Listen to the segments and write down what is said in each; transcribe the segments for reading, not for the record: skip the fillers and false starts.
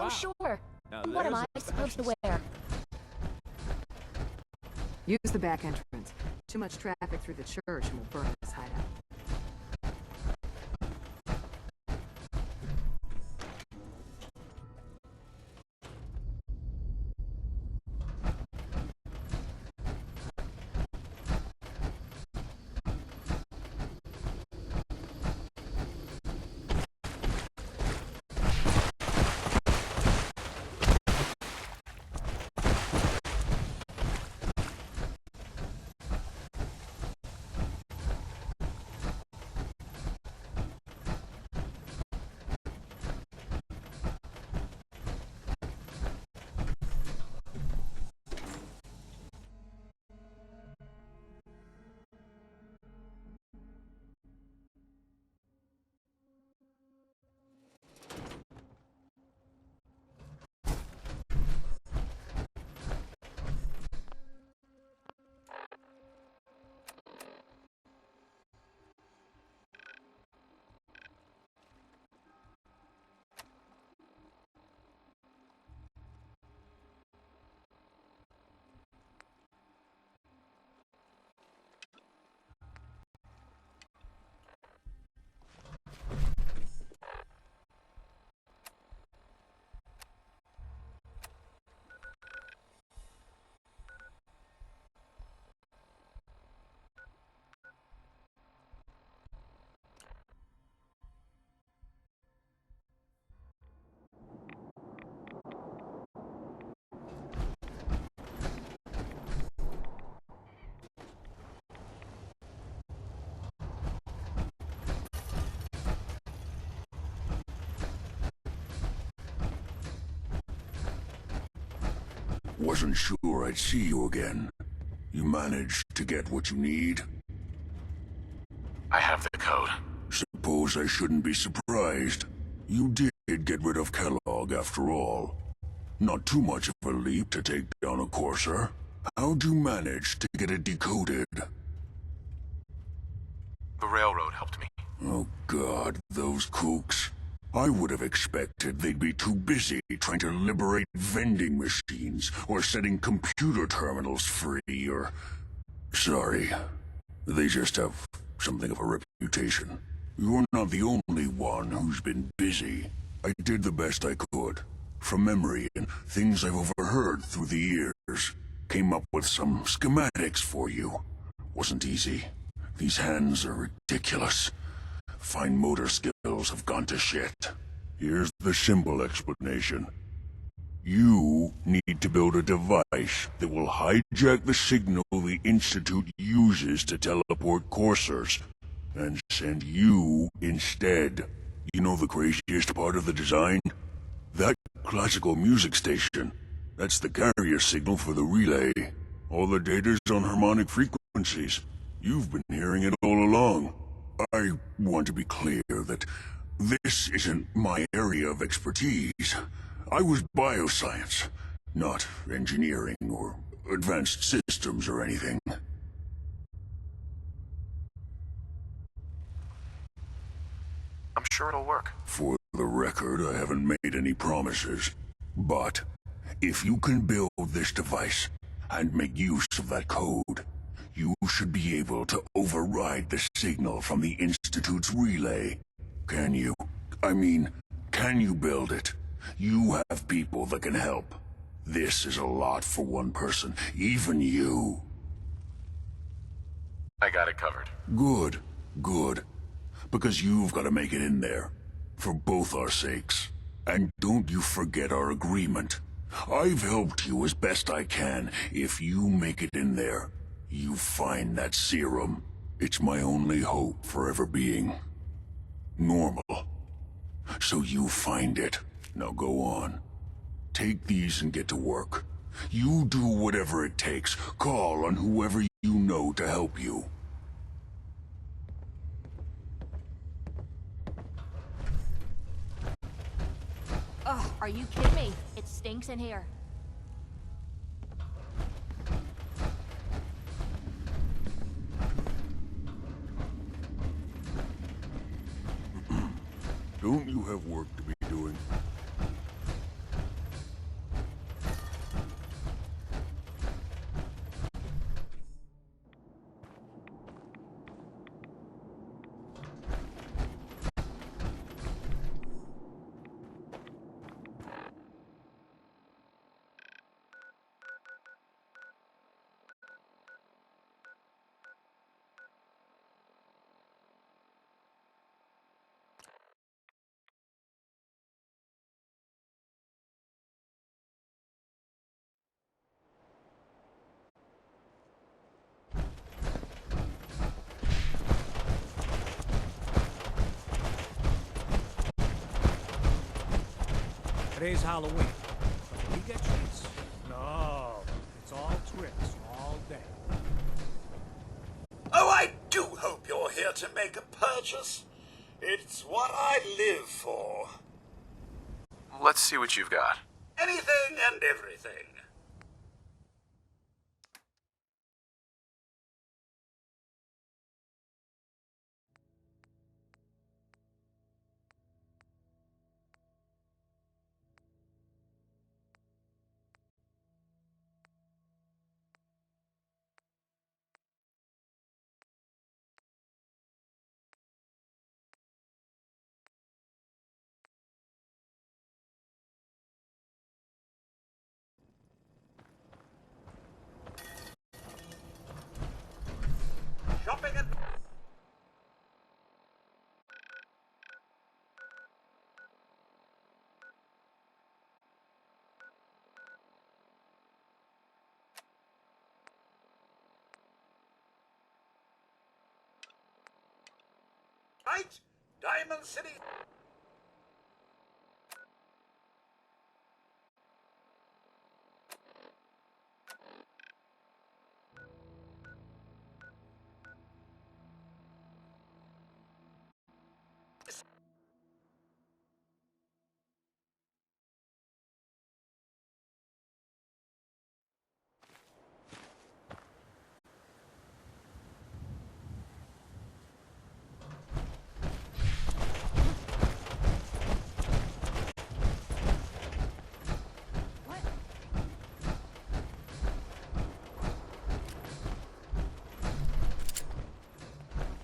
Oh, sure. What am I supposed to wear? Use the back entrance. Too much traffic through the church and we'll burn this hideout. Wasn't sure I'd see you again. You managed to get what you need? I have the code. Suppose I shouldn't be surprised. You did get rid of Kellogg after all. Not too much of a leap to take down a Courser. How'd you manage to get it decoded? The railroad helped me. Oh God, those kooks. I would have expected they'd be too busy trying to liberate vending machines or setting computer terminals free or... Sorry. They just have something of a reputation. You're not the only one who's been busy. I did the best I could. From memory and things I've overheard through the years. Came up with some schematics for you. Wasn't easy. These hands are ridiculous. Fine motor skills have gone to shit. Here's the simple explanation. You need to build a device that will hijack the signal the Institute uses to teleport coursers, and send you instead. You know the craziest part of the design? That classical music station. That's the carrier signal for the relay. All the data's on harmonic frequencies. You've been hearing it all along. I want to be clear that this isn't my area of expertise. I was bioscience, not engineering or advanced systems or anything. I'm sure it'll work. For the record, I haven't made any promises. But if you can build this device and make use of that code, you should be able to override the signal from the Institute's relay. Can you? I mean, can you build it? You have people that can help. This is a lot for one person, even you. I got it covered. Good, good. Because you've got to make it in there. For both our sakes. And don't you forget our agreement. I've helped you as best I can. If you make it in there, you find that serum. It's my only hope for ever being normal. So you find it. Now go on. Take these and get to work. You do whatever it takes. Call on whoever you know to help you. Ugh, are you kidding me? It stinks in here. Don't you have work to be doing? Today's Halloween. We get treats? No. It's all tricks all day. Oh, I do hope you're here to make a purchase. It's what I live for. Let's see what you've got. Anything and everything. Shopping and... Right? Diamond City...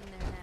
In there now.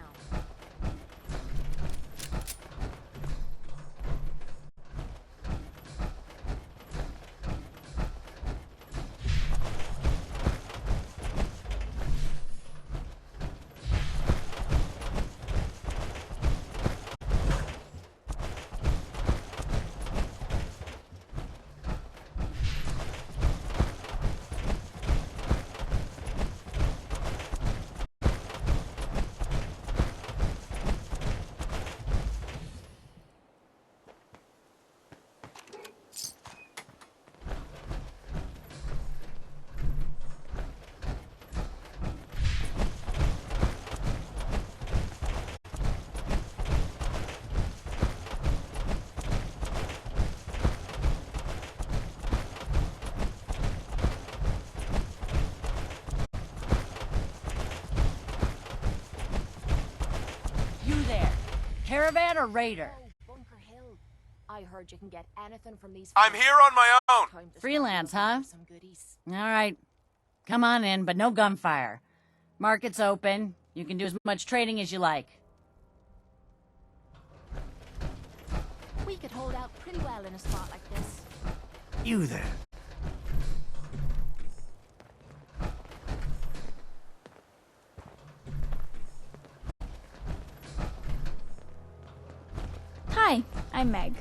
You there. Caravan or raider? Oh, Bunker Hill. I heard you can get anything from these. I'm here on my own. Time to Freelance, start huh? looking for some goodies. All right. Come on in, but no gunfire. Market's open. You can do as much trading as you like. We could hold out pretty well in a spot like this. You there. Hi, I'm Meg.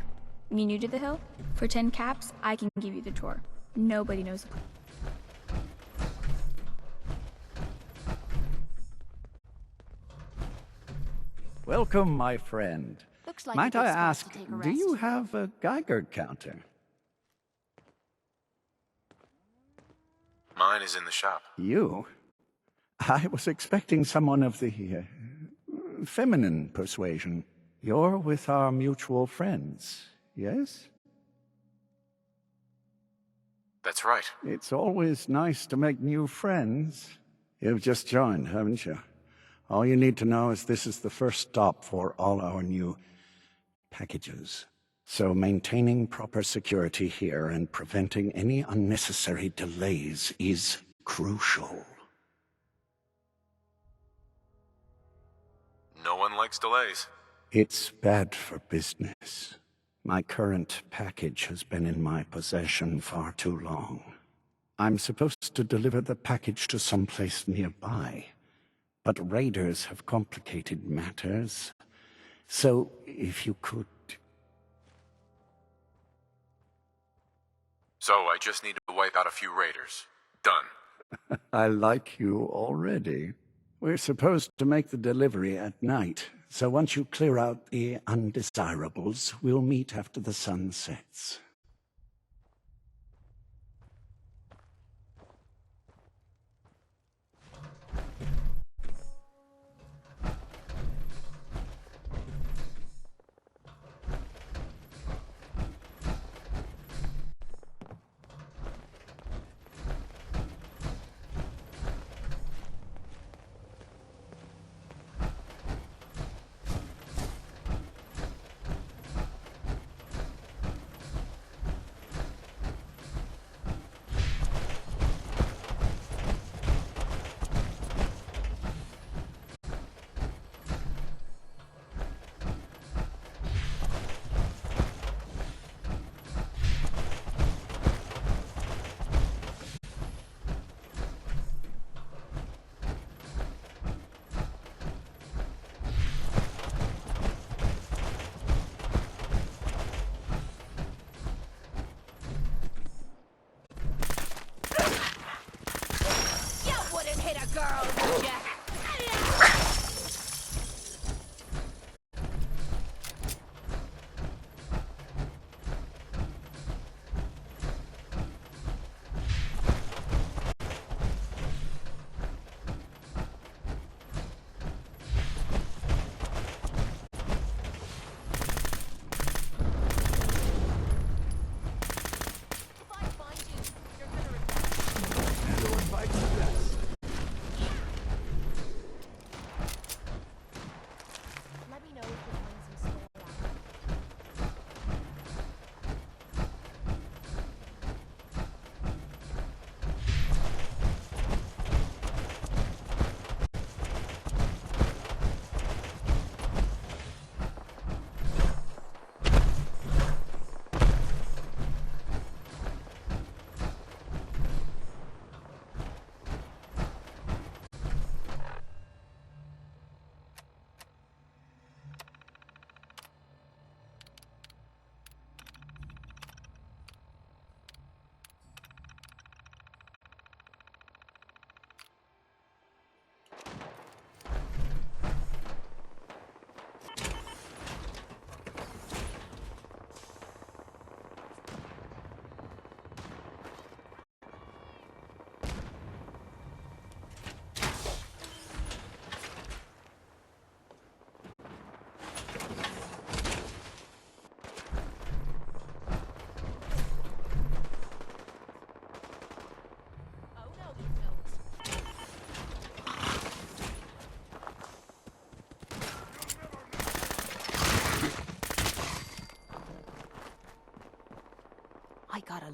You new to the hill? For 10 caps, I can give you the tour. Nobody knows. Welcome, my friend. Looks like a Might good I spot ask, to take a do you rest. have a Geiger counter? Mine is in the shop. You? I was expecting someone of the feminine persuasion. You're with our mutual friends, yes? That's right. It's always nice to make new friends. You've just joined, haven't you? All you need to know is this is the first stop for all our new packages. So maintaining proper security here and preventing any unnecessary delays is crucial. No one likes delays. It's bad for business. My current package has been in my possession far too long. I'm supposed to deliver the package to someplace nearby, but raiders have complicated matters. So, if you could... So I just need to wipe out a few raiders. Done. I like you already. We're supposed to make the delivery at night, so once you clear out the undesirables, we'll meet after the sun sets.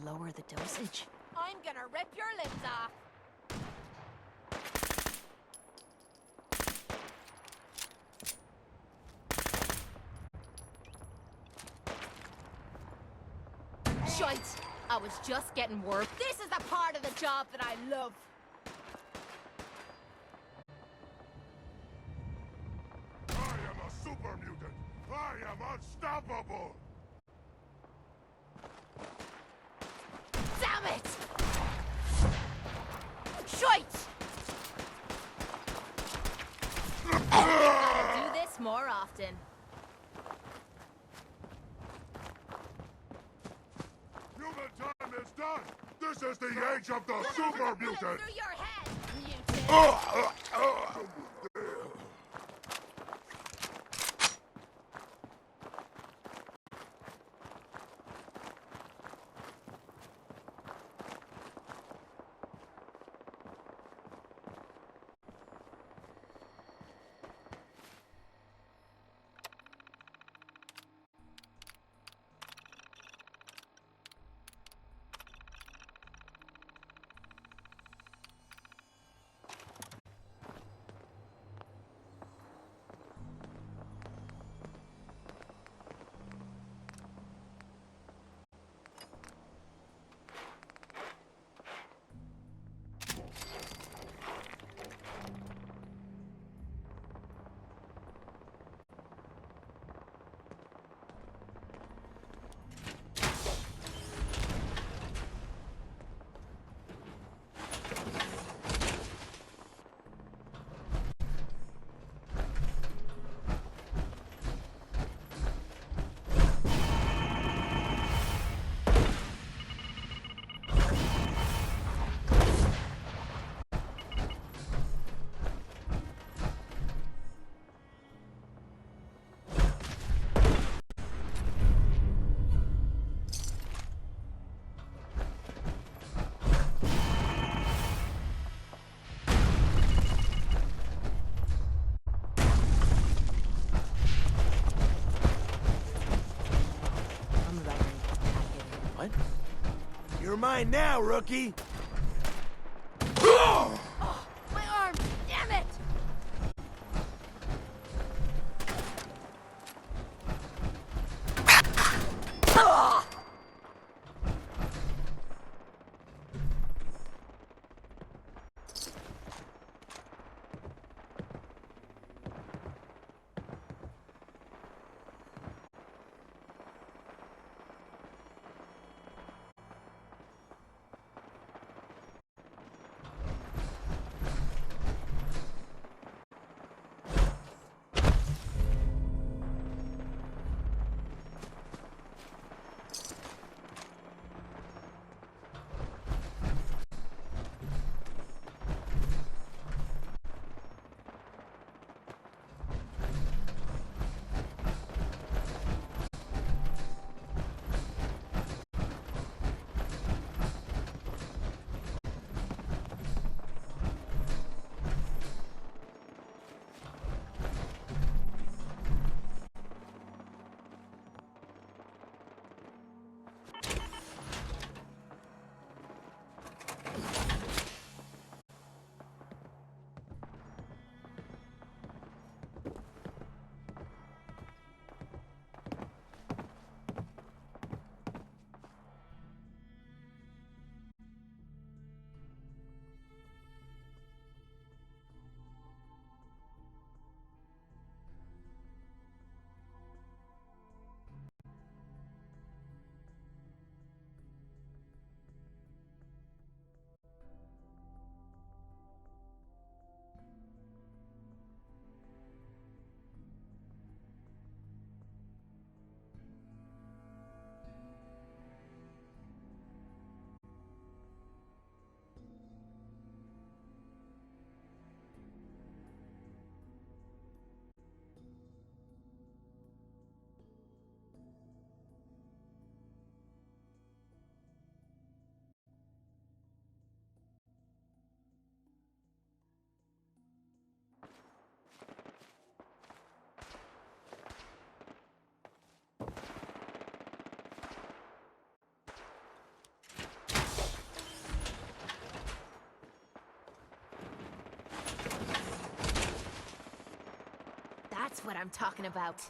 lower the dosage. I'm gonna rip your limbs off. Shite! I was just getting work. This is the part of the job that I love. I am a super mutant. I am unstoppable. Damn it! Shite! Gotta do this more often. Human time is done. This is the age of the super mutant. Through your head, mutant. What? You're mine now, rookie! Oh, my arm! Damn it! That's what I'm talking about.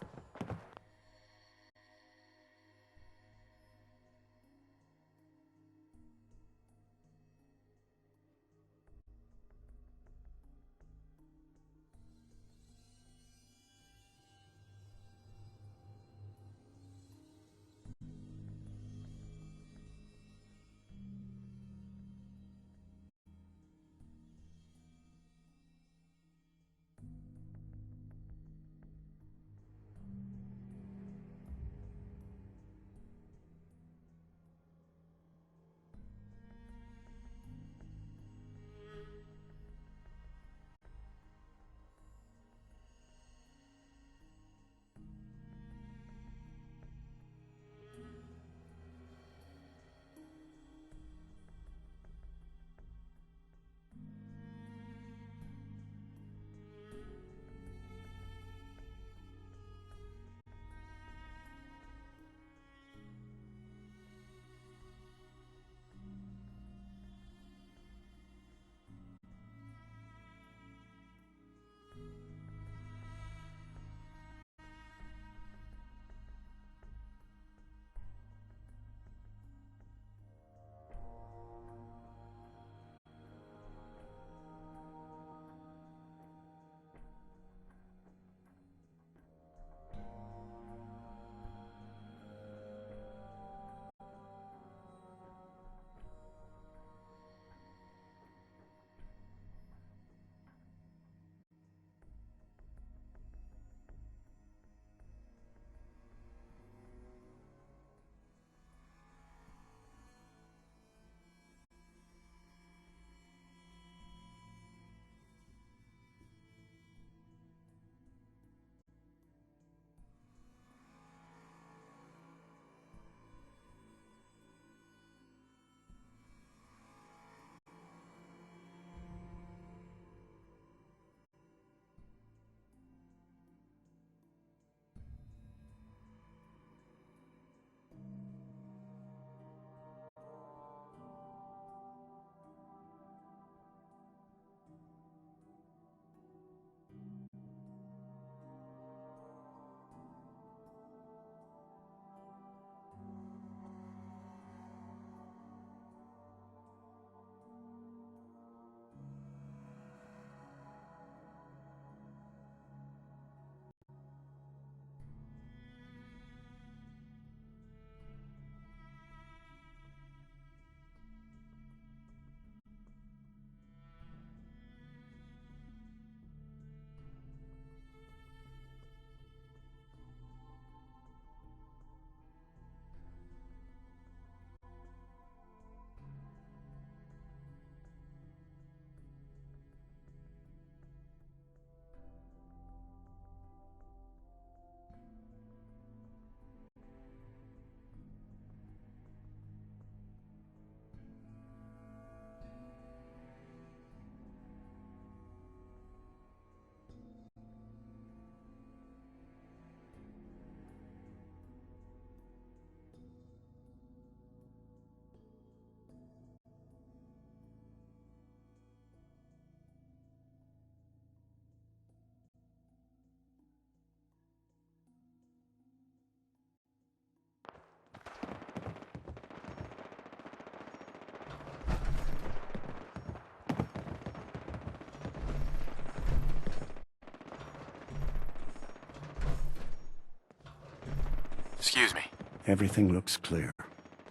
Excuse me. Everything looks clear.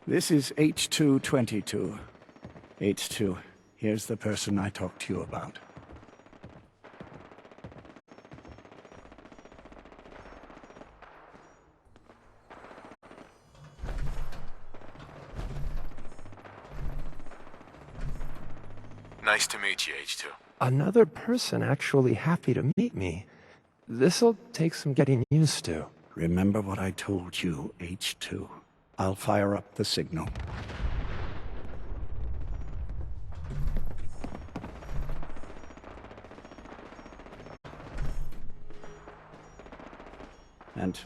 This is H222. H2, here's the person I talked to you about. Nice to meet you, H2. Another person actually happy to meet me. This'll take some getting used to. Remember what I told you, H2. I'll fire up the signal. And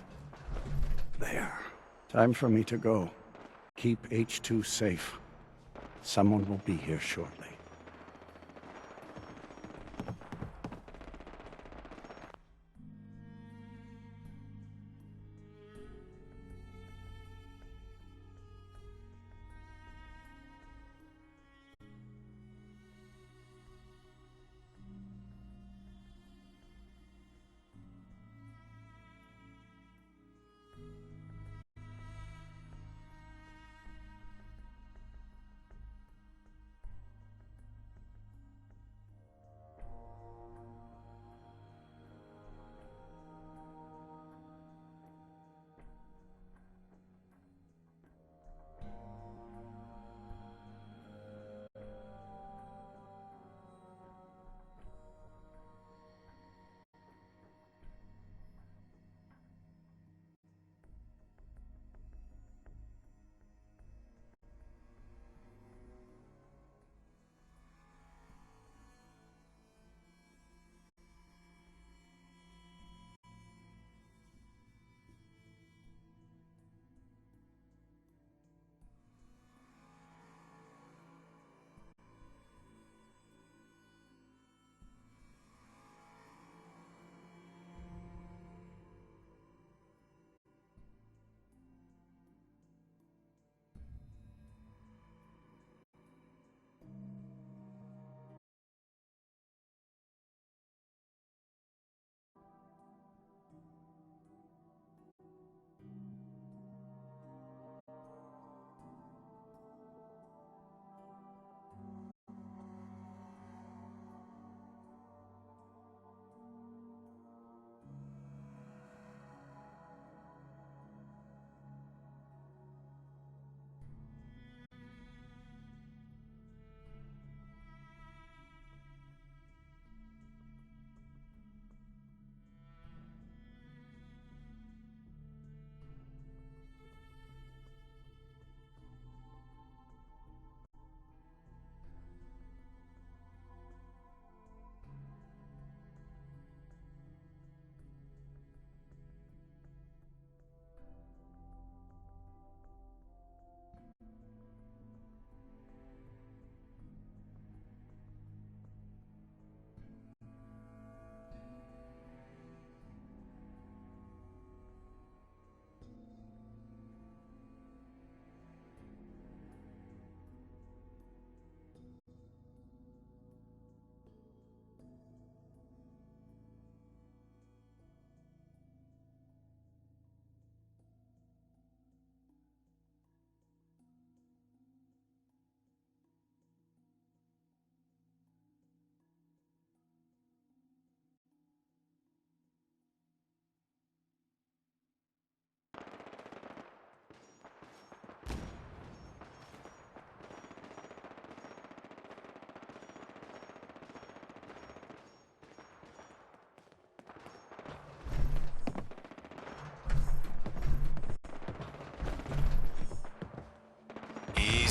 there. Time for me to go. Keep H2 safe. Someone will be here shortly.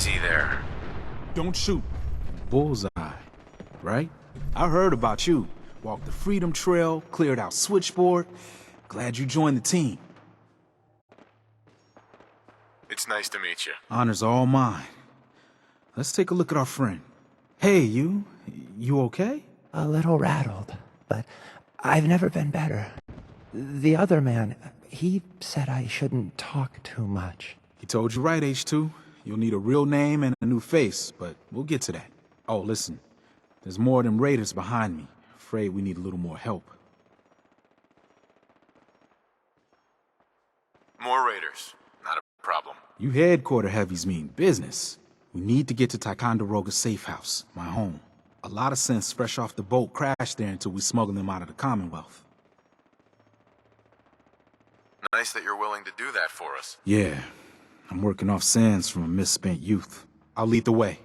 Easy there. Don't shoot. Bullseye, right? I heard about you. Walked the Freedom Trail, cleared out Switchboard. Glad you joined the team. It's nice to meet you. Honor's all mine. Let's take a look at our friend. Hey, you okay? A little rattled, but I've never been better. The other man, he said I shouldn't talk too much. He told you right, H2. You'll need a real name and a new face, but we'll get to that. Oh, listen. There's more of them raiders behind me. Afraid we need a little more help. More raiders. Not a problem. You headquarter heavies mean business. We need to get to Ticonderoga's safe house, my home. A lot of synths fresh off the boat crashed there until we smuggled them out of the Commonwealth. Nice that you're willing to do that for us. Yeah. I'm working off sands from a misspent youth. I'll lead the way.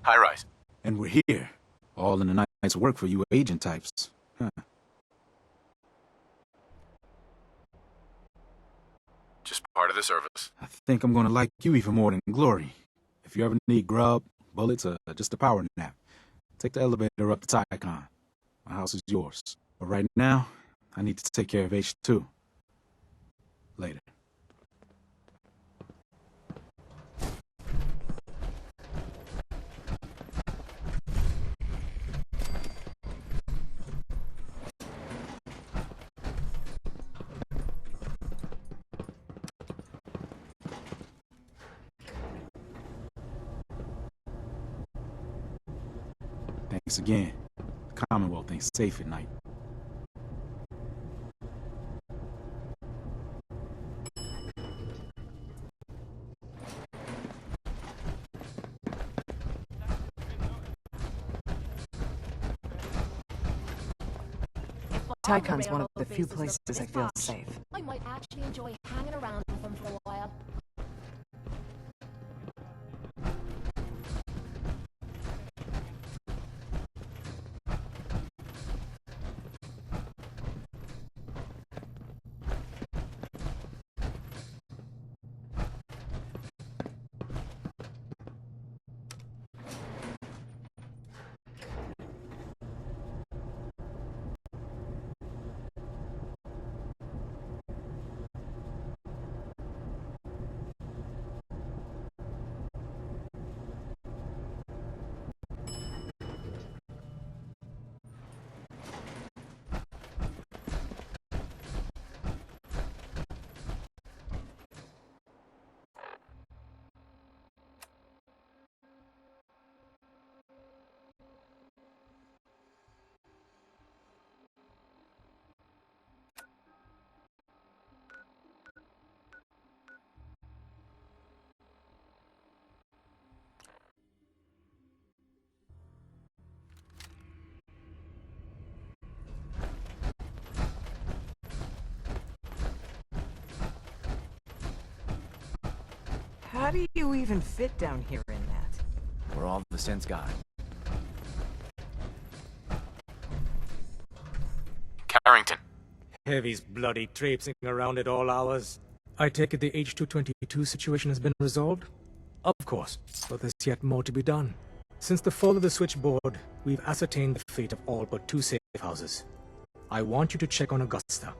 High rise. And we're here. All in a night's work for you agent types. Huh. Just part of the service. I think I'm gonna like you even more than Glory. If you ever need grub, bullets, or just a power nap, take the elevator up to Tycon. My house is yours. But right now, I need to take care of H2. Later. Thanks again. The Commonwealth ain't safe at night. Tycon's one of the few places I feel safe. I might actually enjoy hanging around with them for a while. How do you even fit down here in that? We're all the sense guy. Carrington. Heavy's bloody traipsing around at all hours. I take it the H-222 situation has been resolved? Of course, but there's yet more to be done. Since the fall of the switchboard, we've ascertained the fate of all but 2 safe houses. I want you to check on Augusta.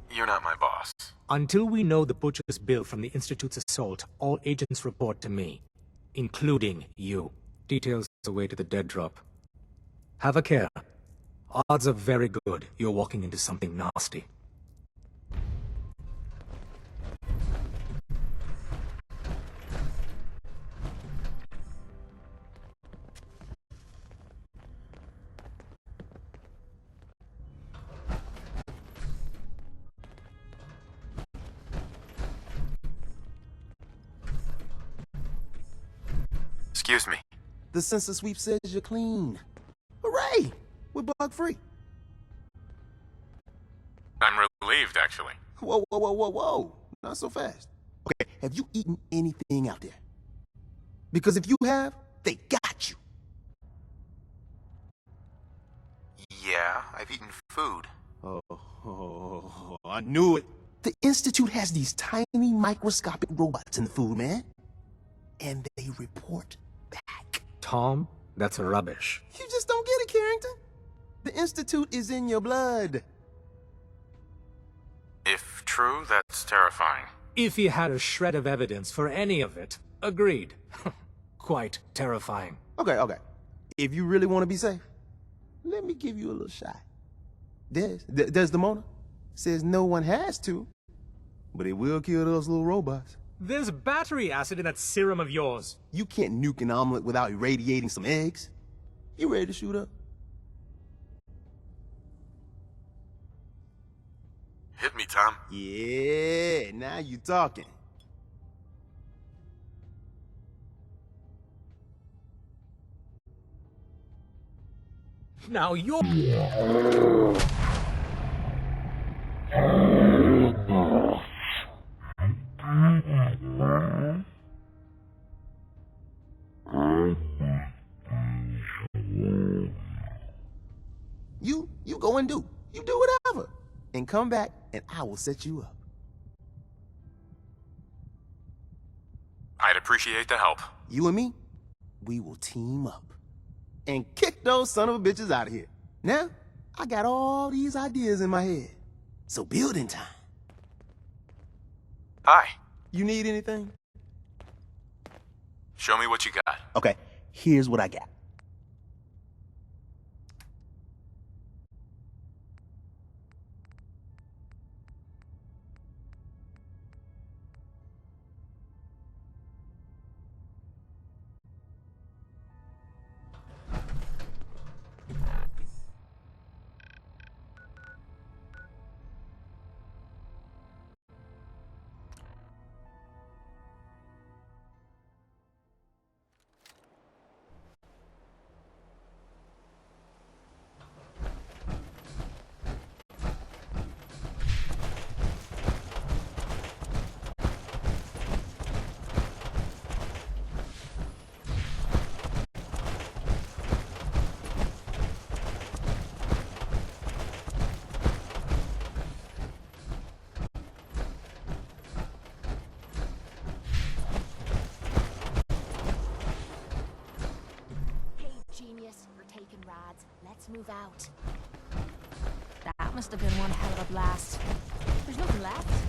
You're not my boss. Until we know the butcher's bill from the Institute's assault, all agents report to me, including you. Details away to the dead drop. Have a care. Odds are very good you're walking into something nasty. Excuse me. The census sweep says you're clean. Hooray! We're bug-free. I'm relieved, actually. Whoa, whoa, whoa, whoa, whoa. Not so fast. Okay, have you eaten anything out there? Because if you have, they got you. Yeah, I've eaten food. Oh, I knew it. The Institute has these tiny microscopic robots in the food, man. And they report back. Tom, that's rubbish. You just don't get it, Carrington. The Institute is in your blood. If true, that's terrifying. If he had a shred of evidence for any of it, agreed. Quite terrifying. Okay. If you really want to be safe, let me give you a little shot. Desdemona says no one has to, but it will kill those little robots. There's battery acid in that serum of yours. You can't nuke an omelet without irradiating some eggs. You ready to shoot up? Hit me, Tom. Yeah, now you talking. Now you're... You go and do. You do whatever. And come back and I will set you up. I'd appreciate the help. You and me, we will team up. And kick those son of a bitches out of here. Now, I got all these ideas in my head. So building time. Hi. You need anything? Show me what you got. Okay, here's what I got. Let's move out. That must have been one hell of a blast. There's nothing left.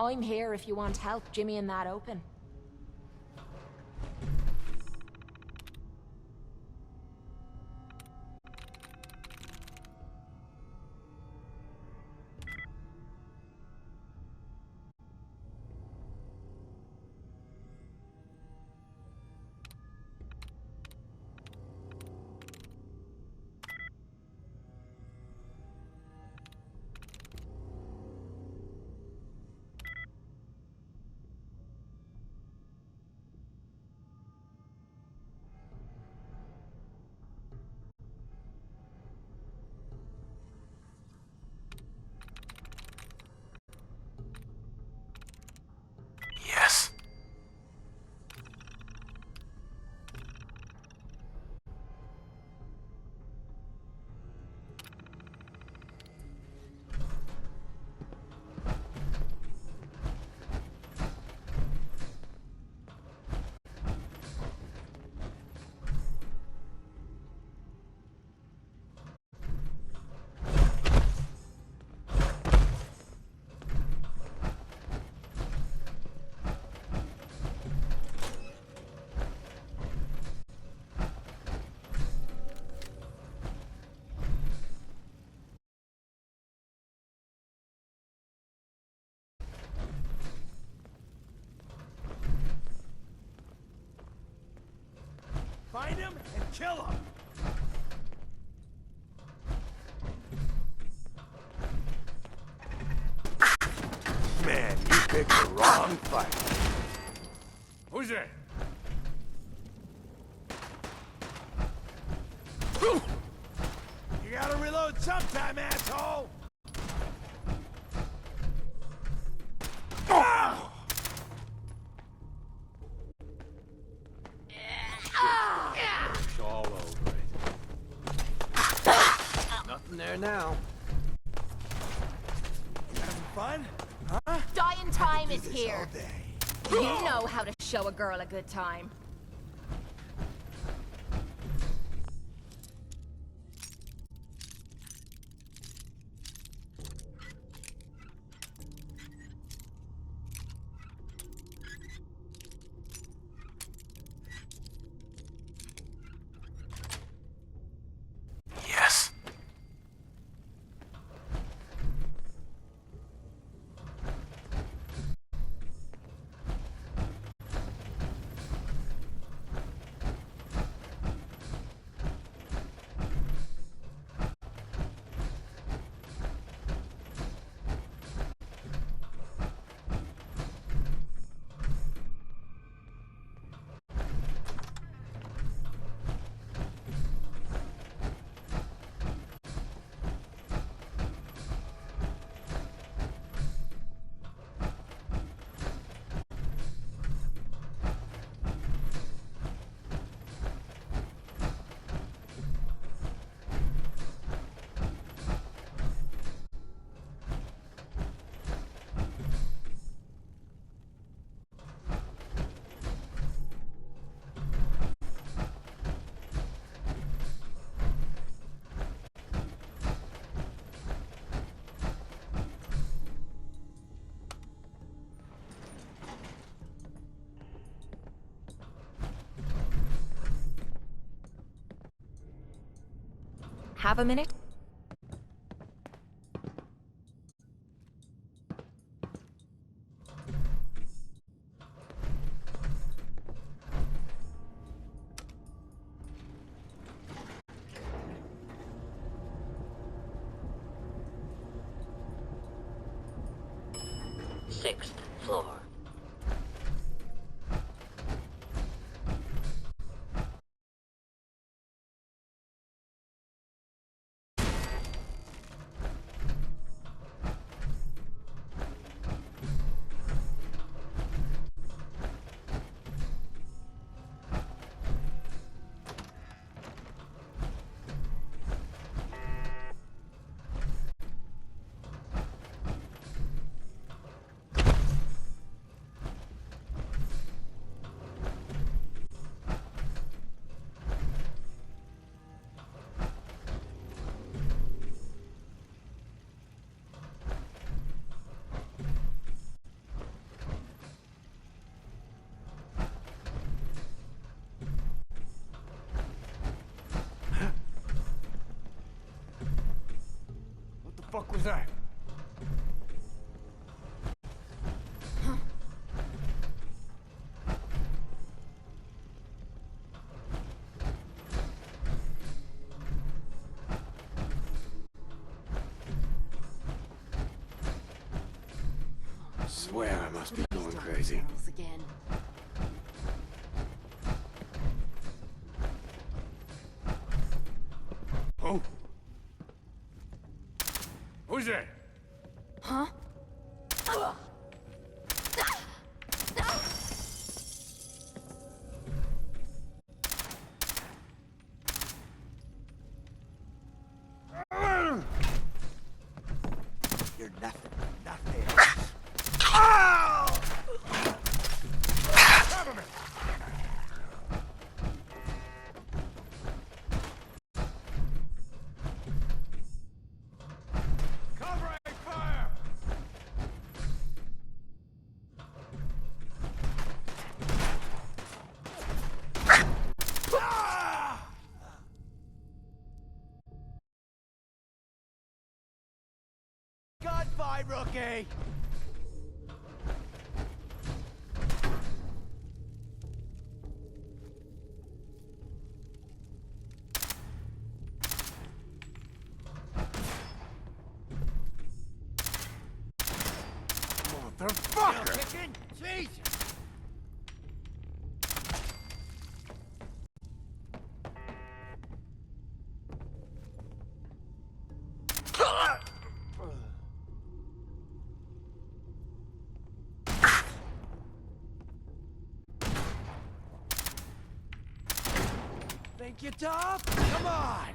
I'm here if you want help jimmying that open. Yes. Find him and kill him! Man, you picked the wrong fight. Who's there? You gotta reload sometime, asshole! Ah! It's all over it. Nothing there now. Having fun? Huh? Dying time is All here. day. You know how to show a girl a good time. Yes. Have a minute? Sixth floor. fuck was that? I swear I must be going crazy. Again. Oh? Who's that? Huh? You're nothing. Nothing. Cover me! Covering fire! Gunfight, rookie! Motherfucker! Jesus! Think you're tough? Come on!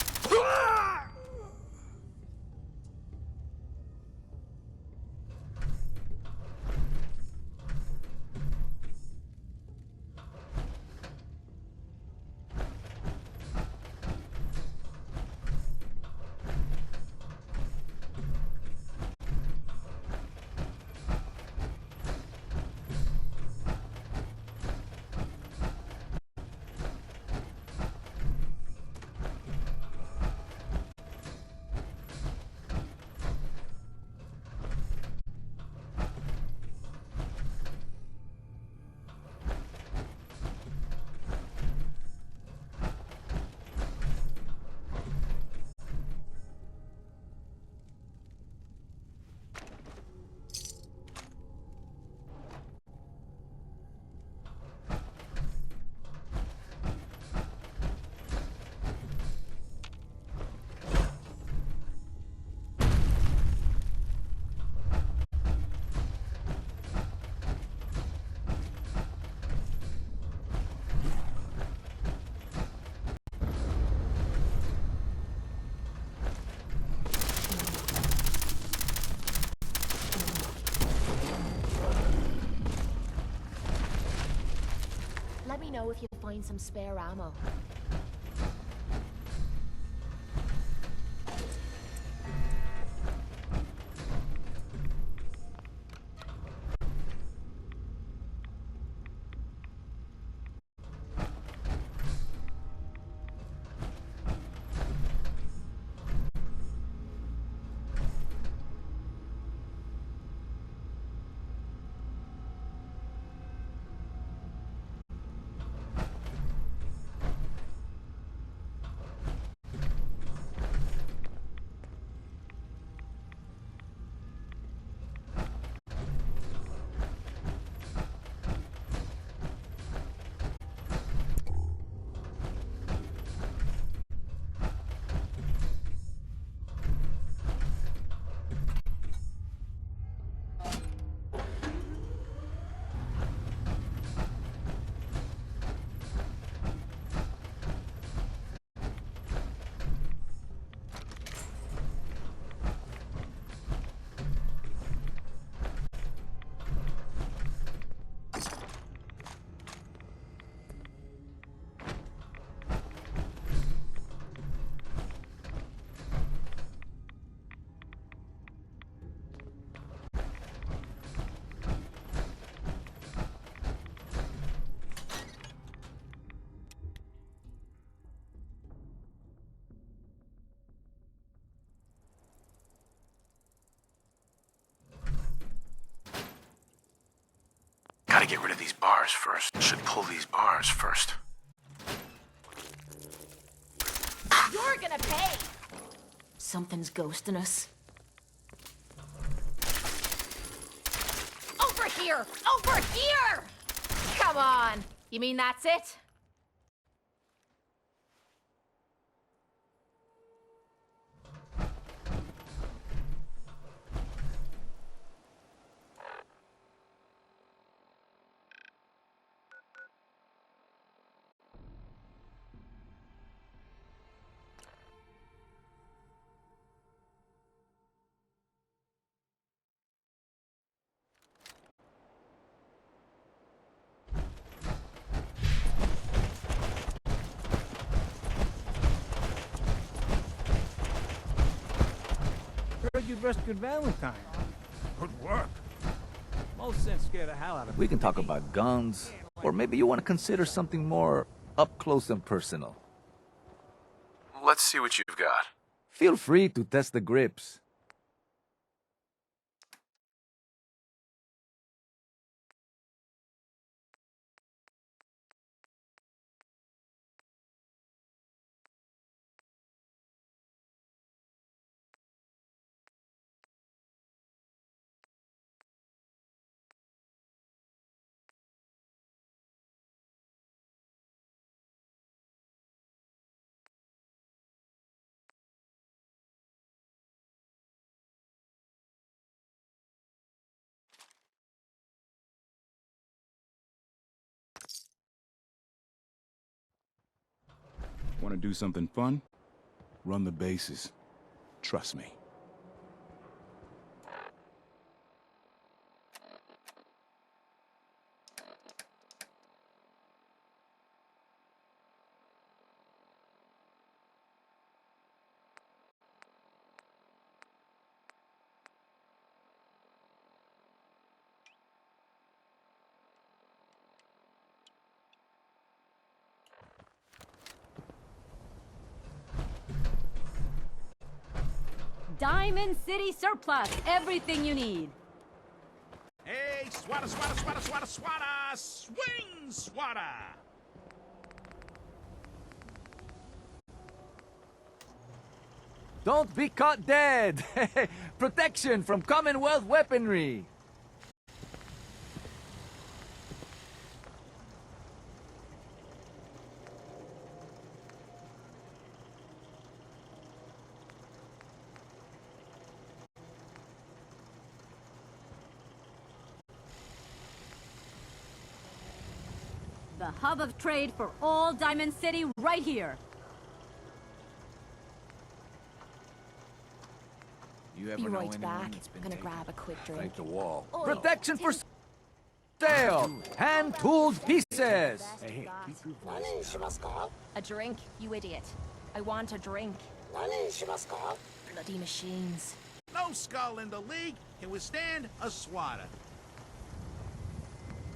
Let me know if you find some spare ammo. these bars first. Should pull these bars first. You're gonna pay! Something's ghosting us. Over here! Over here! Come on! You mean that's it? Heard you rescued Valentine. Good work. Most sense scared the hell out of me. We can talk about guns, or maybe you want to consider something more up close and personal. Let's see what you've got. Feel free to test the grips. Want to do something fun? Run the bases. Trust me. Diamond City Surplus. Everything you need. Hey, swatter, swatter, swatter, swatter, swatter! Swing, swatter! Don't be caught dead! Protection from Commonwealth weaponry! The hub of trade for all Diamond City right here. You Be right back. I'm gonna grab a quick drink. Like the wall. Oh, Protection for sale! Hand-tooled pieces! A drink? You idiot. I want a drink. Bloody machines. No skull in the league can withstand a swatter.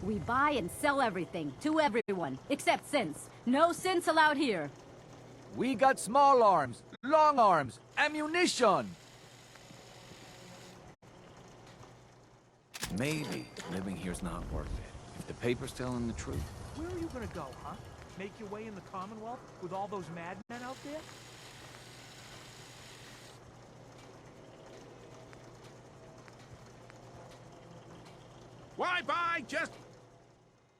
We buy and sell everything to everyone, except synths. No synths allowed here. We got small arms, long arms, ammunition! Maybe living here's not worth it. If the paper's telling the truth. Where are you gonna go, huh? Make your way in the Commonwealth with all those madmen out there? Why buy just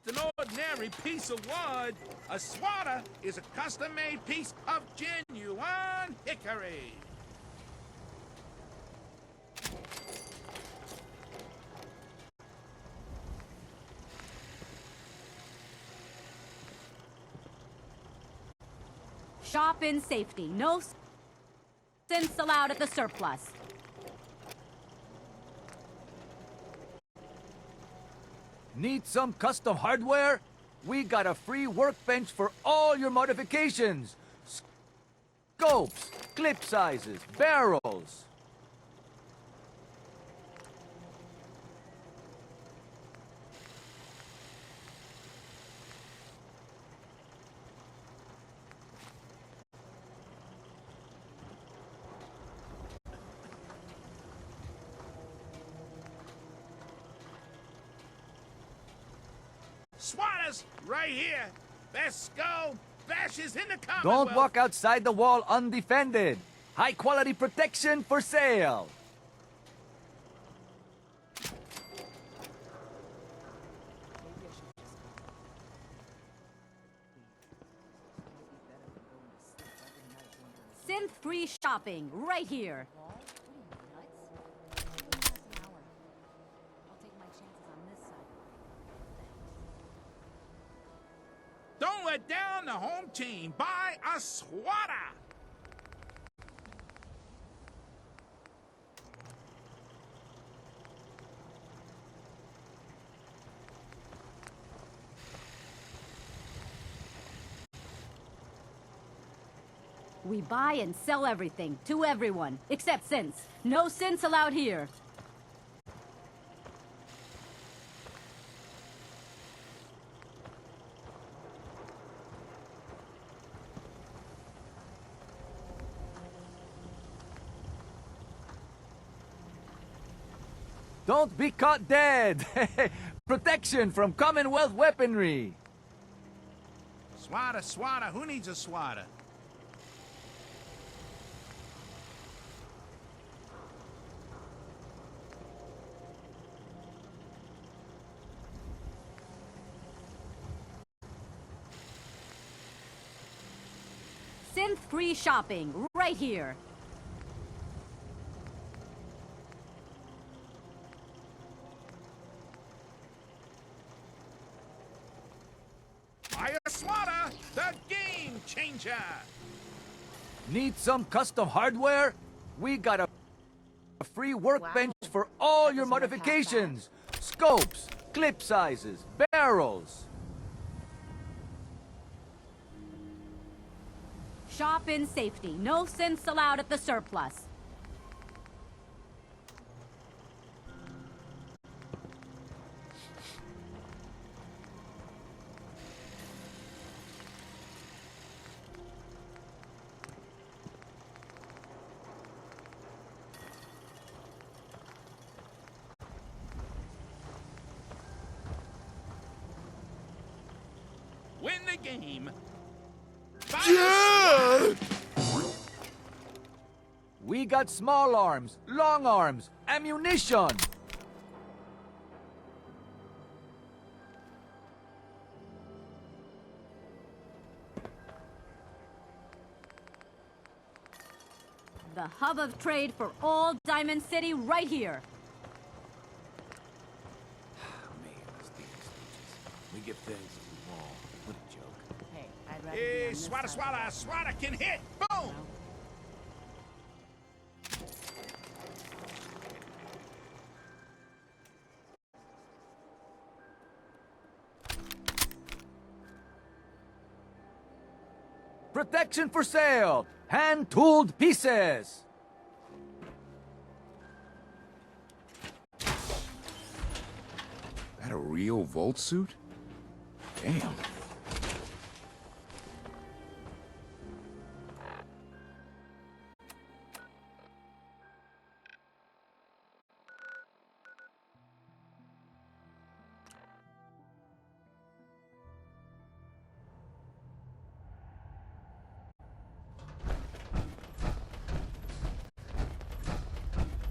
an ordinary piece of wood? A swatter is a custom-made piece of genuine hickory. Shop in safety. No synths allowed at the surplus. Need some custom hardware? We got a free workbench for all your modifications. Scopes, clip sizes, barrels. SWATers right here. Best skull bashes in the Commonwealth. Don't walk outside the wall undefended. High quality protection for sale. Synth-free shopping, right here. Don't let down the home team. Buy a SWATer. We buy and sell everything, to everyone, except synths. No synths allowed here. Don't be caught dead. Protection from Commonwealth weaponry. SWATer. Who needs a SWATer? Synth-free shopping, right here. Buy a SWATer, the game changer. Need some custom hardware? We got a free workbench for all your modifications. Scopes, clip sizes, barrels. Shop in safety. No synths allowed at the surplus. Win the game. We got small arms, long arms, ammunition. The hub of trade for all Diamond City right here. We get things as we want. What a joke. Hey, I'd rather Hey, SWATer can hit. Boom. Protection for sale. Hand-tooled pieces. That a real Volt suit? Damn.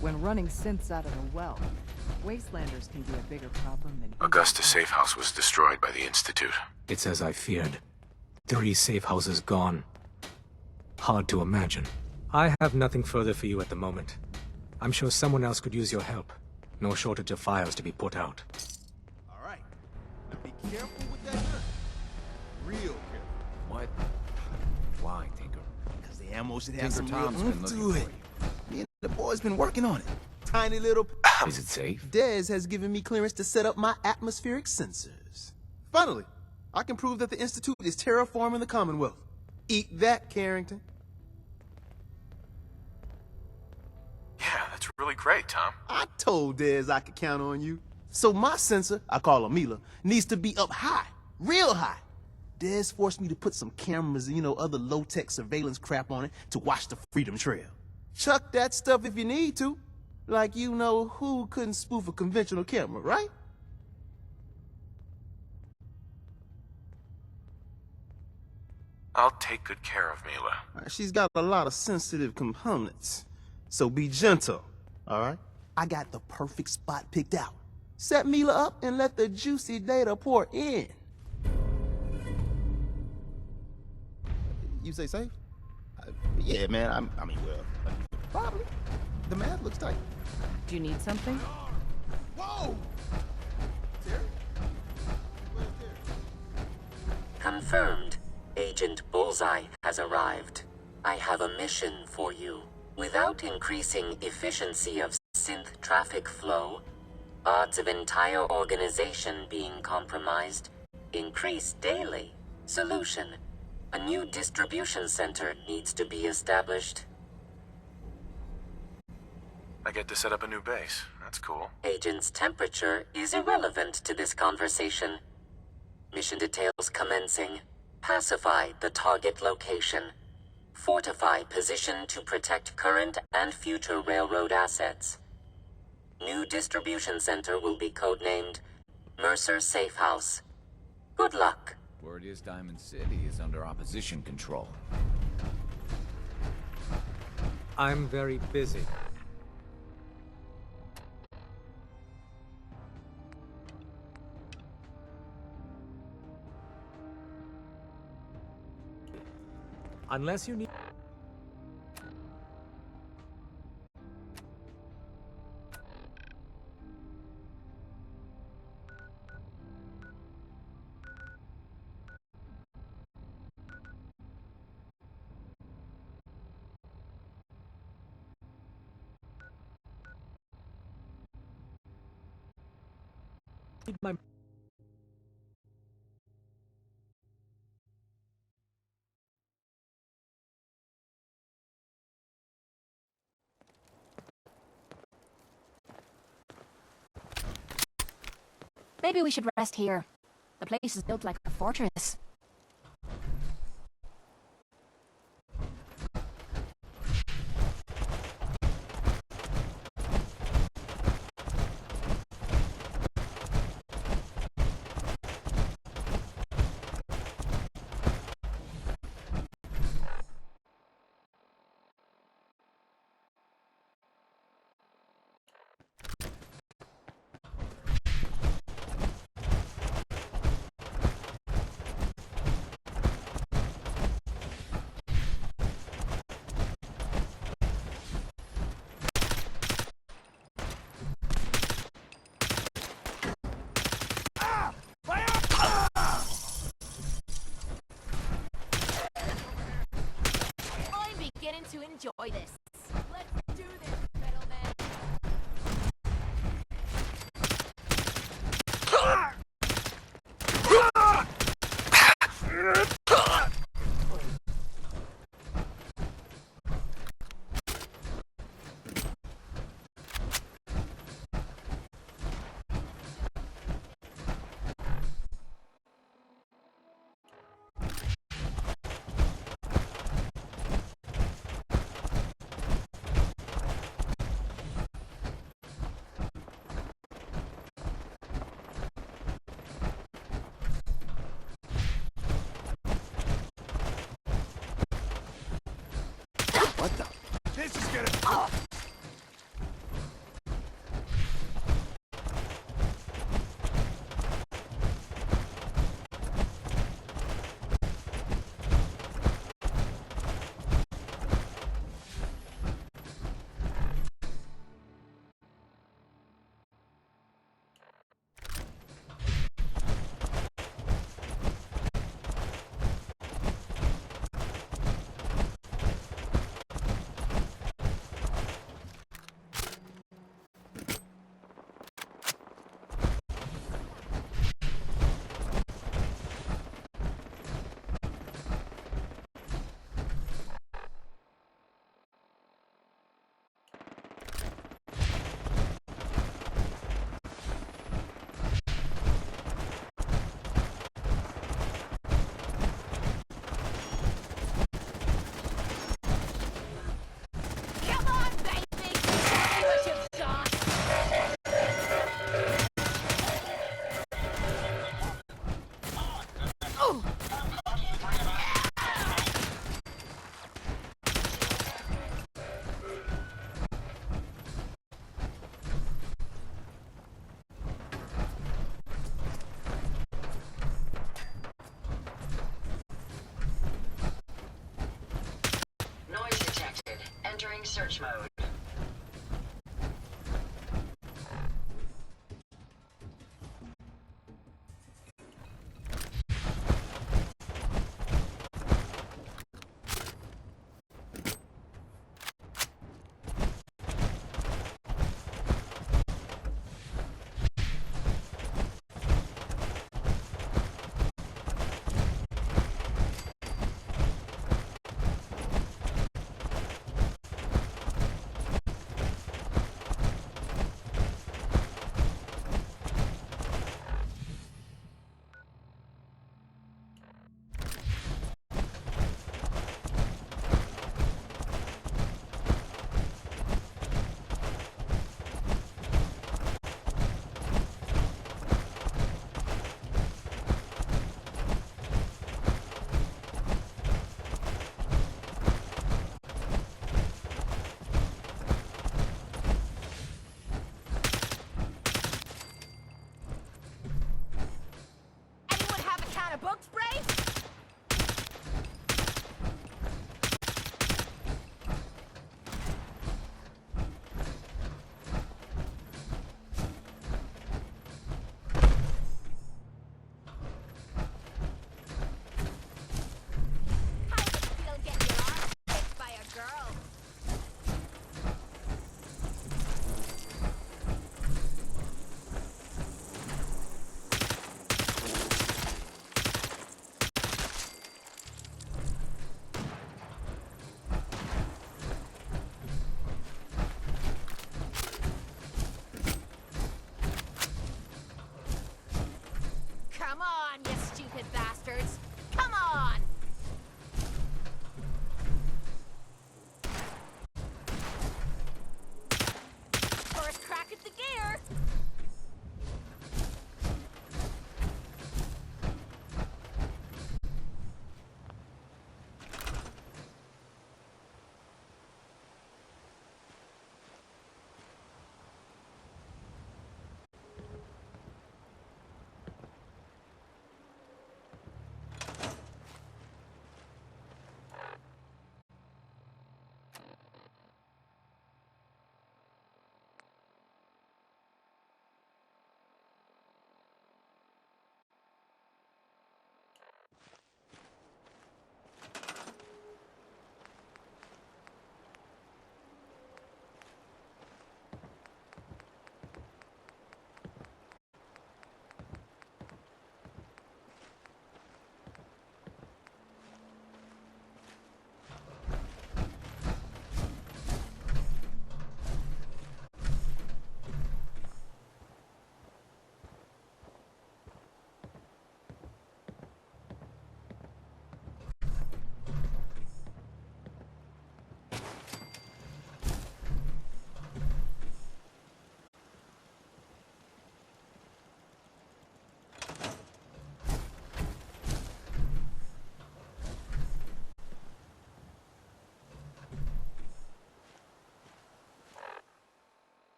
When running synths out of a well, wastelanders can be a bigger problem than... Augusta safe house was destroyed by the Institute. It's as I feared. 3 safe houses gone. Hard to imagine. I have nothing further for you at the moment. I'm sure someone else could use your help. No shortage of fires to be put out. All right. Be careful with that gun. Real careful. What? Why, Tinker? Because the ammo should have Tinker some Tom's real been oomph looking to for it. you. Me and the boys been working on it. Tiny little... Is it safe? Dez has given me clearance to set up my atmospheric sensors. Finally, I can prove that the Institute is terraforming the Commonwealth. Eat that, Carrington. Yeah, that's really great, Tom. I told Dez I could count on you. So my sensor, I call her Mila, needs to be up high, real high. Dez forced me to put some cameras and, other low-tech surveillance crap on it to watch the Freedom Trail. Chuck that stuff if you need to. Like who couldn't spoof a conventional camera, right? I'll take good care of Mila. She's got a lot of sensitive components. So be gentle, all right? I got the perfect spot picked out. Set Mila up and let the juicy data pour in. You say safe? Yeah, man, I mean, well, probably. The math looks tight. Do you need something? Whoa! Terry? Where's Terry? Confirmed. Agent Bullseye has arrived. I have a mission for you. Without increasing efficiency of synth traffic flow, odds of entire organization being compromised increase daily. Solution: a new distribution center needs to be established. I get to set up a new base. That's cool. Agent's temperature is irrelevant to this conversation. Mission details commencing. Pacify the target location. Fortify position to protect current and future railroad assets. New distribution center will be codenamed Mercer Safe House. Good luck. Word is Diamond City is under opposition control. I'm very busy. Unless you need... my... Maybe we should rest here. The place is built like a fortress. To enjoy this. Let's do this, gentlemen.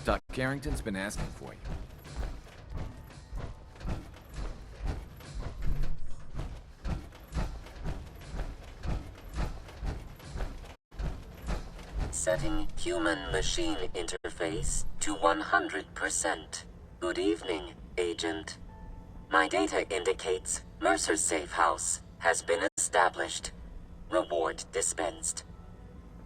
Doc Carrington's been asking for you. Setting human-machine interface to 100%. Good evening, Agent. My data indicates Mercer's safe house has been established. Reward dispensed.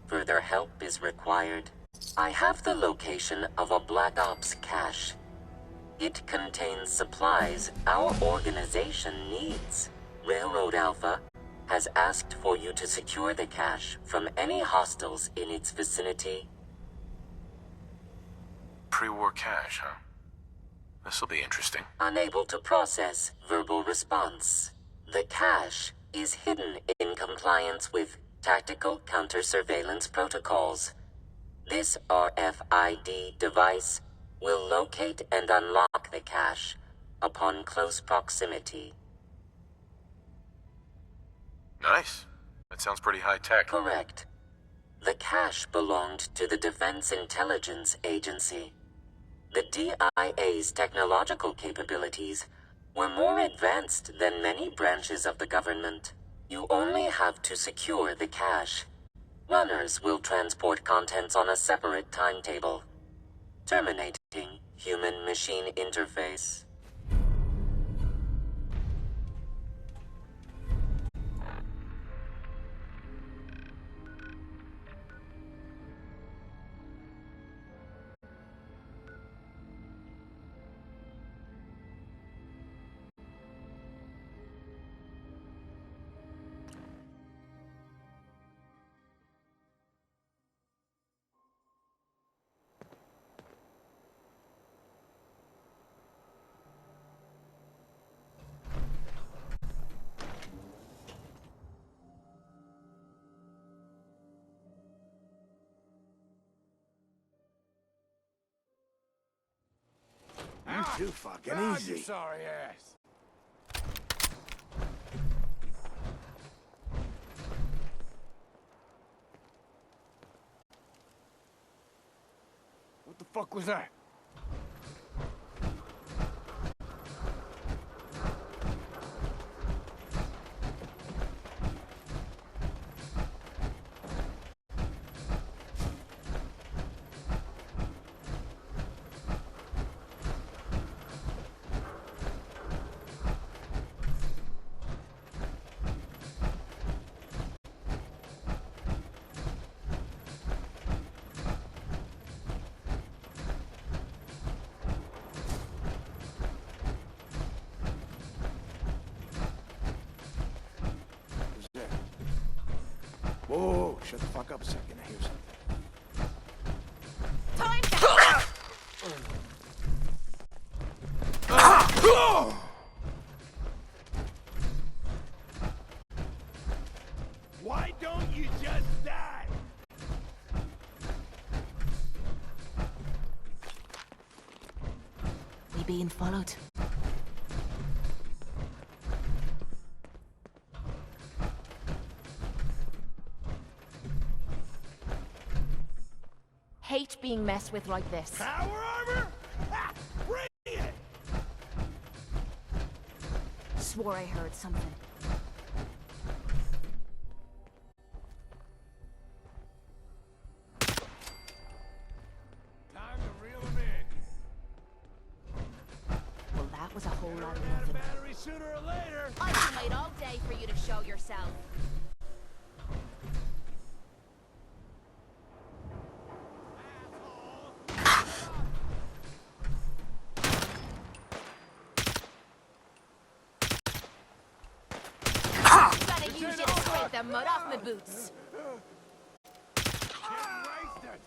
Further help is required. I have the location of a Black Ops cache. It contains supplies our organization needs. Railroad Alpha has asked for you to secure the cache from any hostiles in its vicinity. Pre-war cache, huh? This'll be interesting. Unable to process verbal response. The cache is hidden in compliance with tactical counter-surveillance protocols. This RFID device will locate and unlock the cache upon close proximity. Nice. That sounds pretty high-tech. Correct. The cache belonged to the Defense Intelligence Agency. The DIA's technological capabilities were more advanced than many branches of the government. You only have to secure the cache. Runners will transport contents on a separate timetable. Terminating human-machine interface. Too fucking easy. You sorry ass. What the fuck was that? Whoa, shut the fuck up a second. I hear something. Time Why don't you just die? We being followed. Hate being messed with like this. Power armor? Ha! Bring it! Swore I heard something. Time to reel him in. Well, that was a whole lot of Run out of nothing. battery sooner or later. I can wait all day for you to show yourself. Use it to scrape the mud off my boots.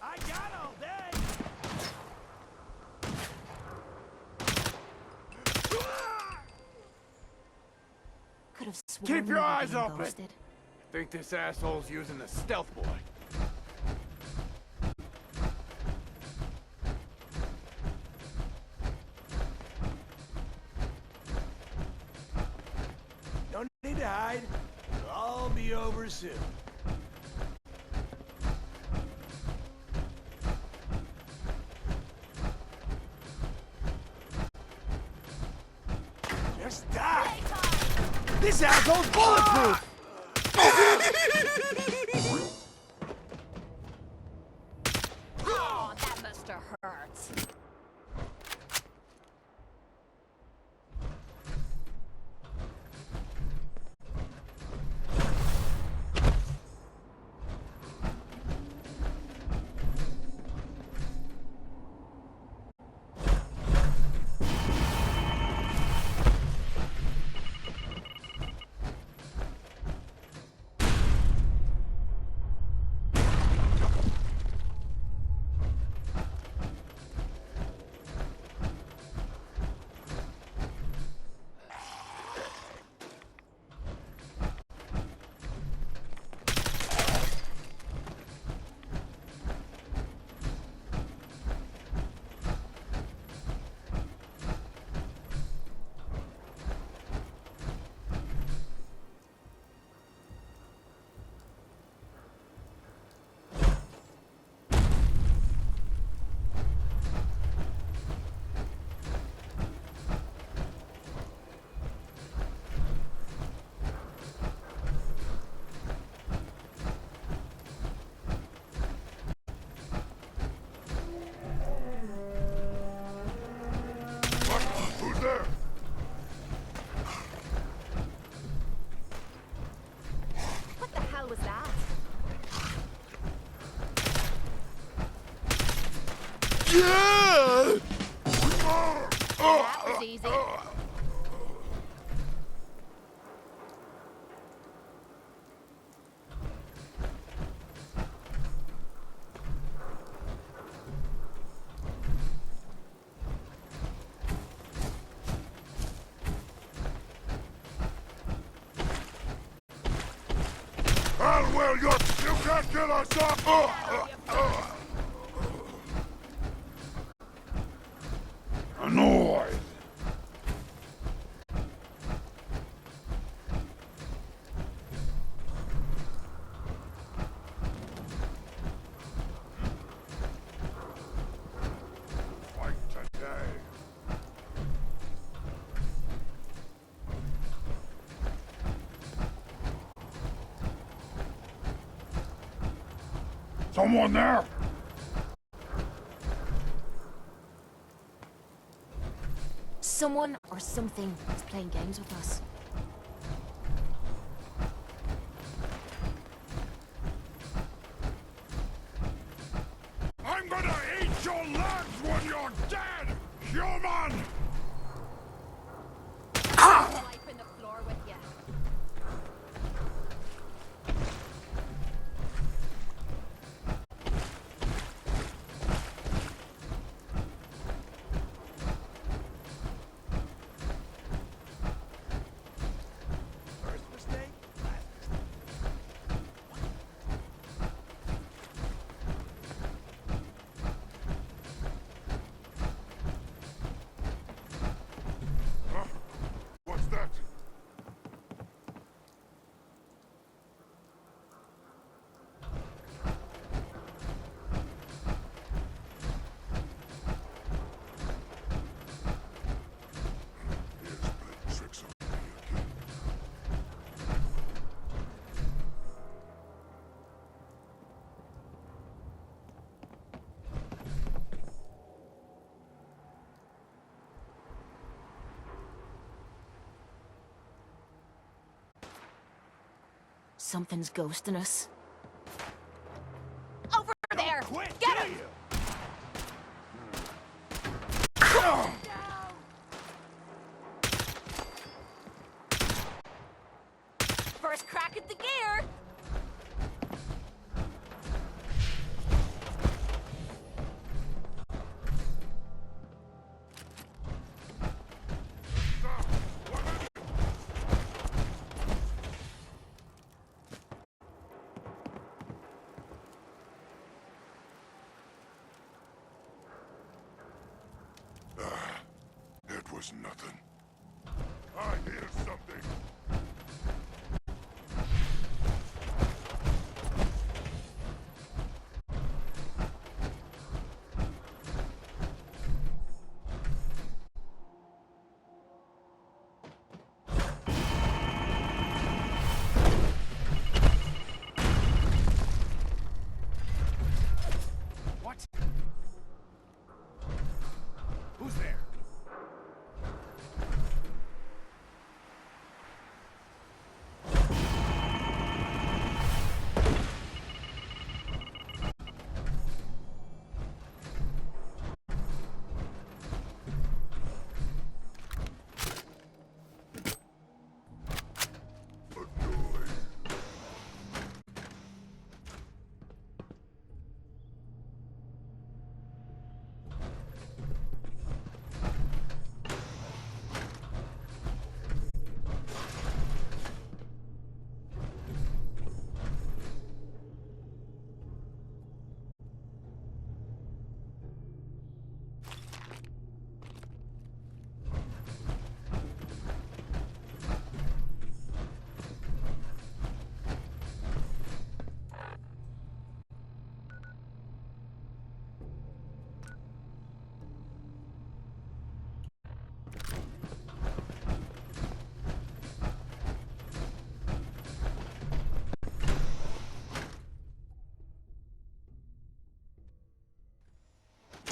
I got all day. Could have sworn Keep your we were eyes being open. ghosted. Think this asshole's using the stealth boy. Don't need to hide. It'll all be over soon. This asshole's bulletproof! Oh, that must have hurt. Who's there? What the hell was that? Yeah! That was easy. Well, you can't kill us off! Annoyed! Fight today. Someone there? Someone or something is playing games with us. I'm gonna eat your legs when you're dead, human! Wiping the floor with you. First mistake, last mistake. Huh? What's that? Here's playing tricks on me again. Something's ghosting us. Over there! Get him! First crack at the gear! It was nothing. I hear something. What? Who's there?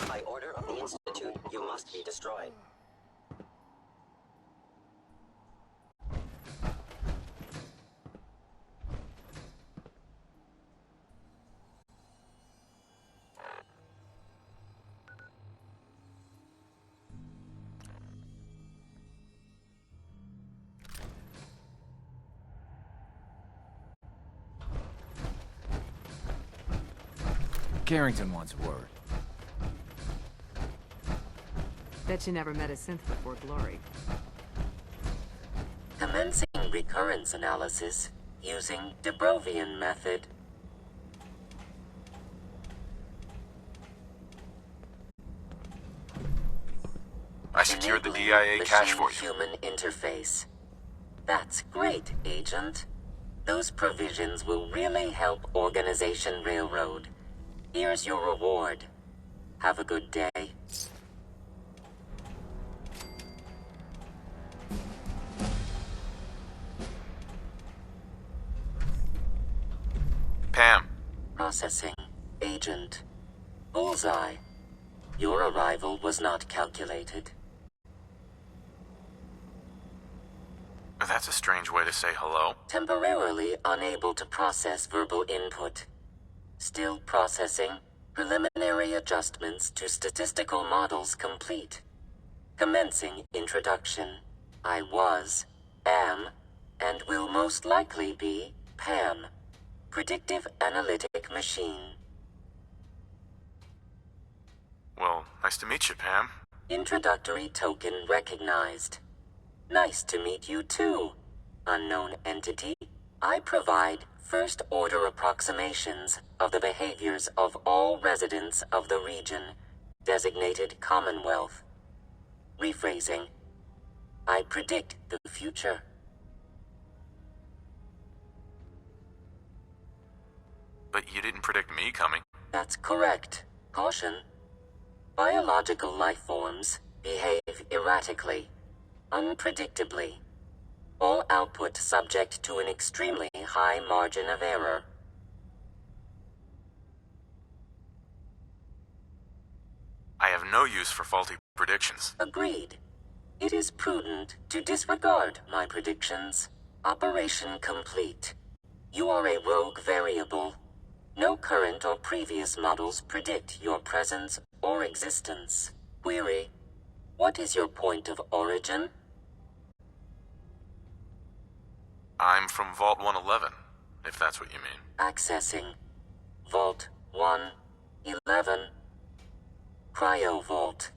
By order of the Institute, you must be destroyed. Carrington wants word. Bet you never met a synth before Glory. Commencing recurrence analysis using Dubrovian method. I secured the DIA cache for you. Human interface. That's great, Agent. Those provisions will really help Organization Railroad. Here's your reward. Have a good day. Pam. Processing. Agent. Bullseye. Your arrival was not calculated. That's a strange way to say hello. Temporarily unable to process verbal input. Still processing. Preliminary adjustments to statistical models complete. Commencing introduction. I was, am, and will most likely be Pam. Predictive Analytic Machine. Well, nice to meet you, Pam. Introductory token recognized. Nice to meet you too, unknown entity. I provide first-order approximations of the behaviors of all residents of the region, designated Commonwealth. Rephrasing. I predict the future. But you didn't predict me coming. That's correct. Caution. Biological life forms behave erratically, unpredictably. All output subject to an extremely high margin of error. I have no use for faulty predictions. Agreed. It is prudent to disregard my predictions. Operation complete. You are a rogue variable. No current or previous models predict your presence or existence. Query. What is your point of origin? I'm from Vault 111, if that's what you mean. Accessing. Vault 111. Cryo Vault.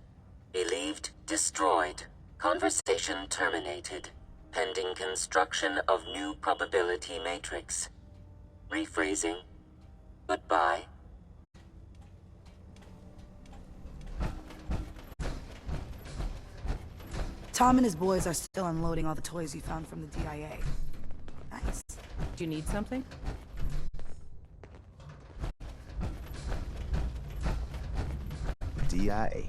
Believed destroyed. Conversation terminated. Pending construction of new probability matrix. Rephrasing. Goodbye. Tom and his boys are still unloading all the toys you found from the DIA. Nice. Do you need something? DIA.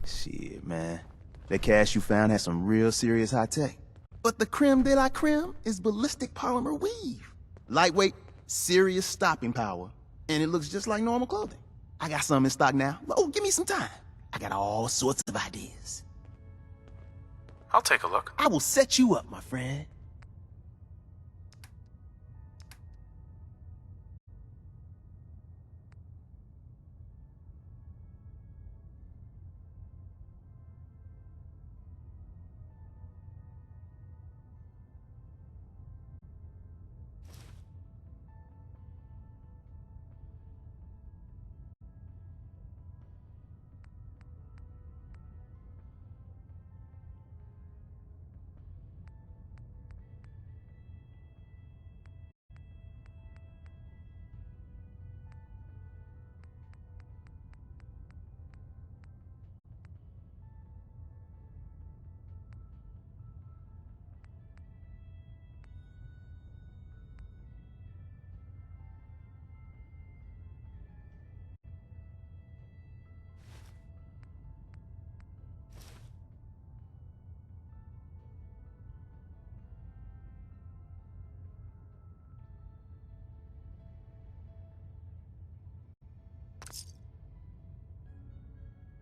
Shit, man. That cache you found has some real serious high tech. But the creme de la creme is ballistic polymer weave. Lightweight, serious stopping power, and it looks just like normal clothing. I got some in stock now. Oh, give me some time. I got all sorts of ideas. I'll take a look. I will set you up, my friend.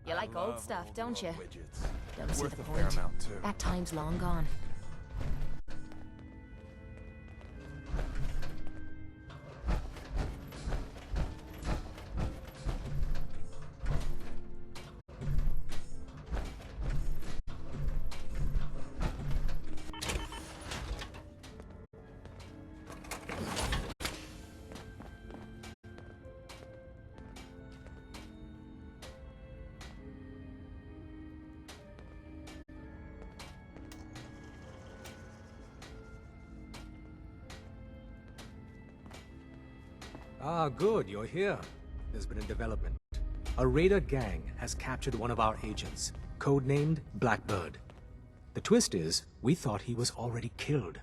You like old stuff, don't you? Don't see Worth the a fair point. amount, too. That time's long gone. Ah, good, you're here. There's been a development. A raider gang has captured one of our agents, codenamed Blackbird. The twist is, we thought he was already killed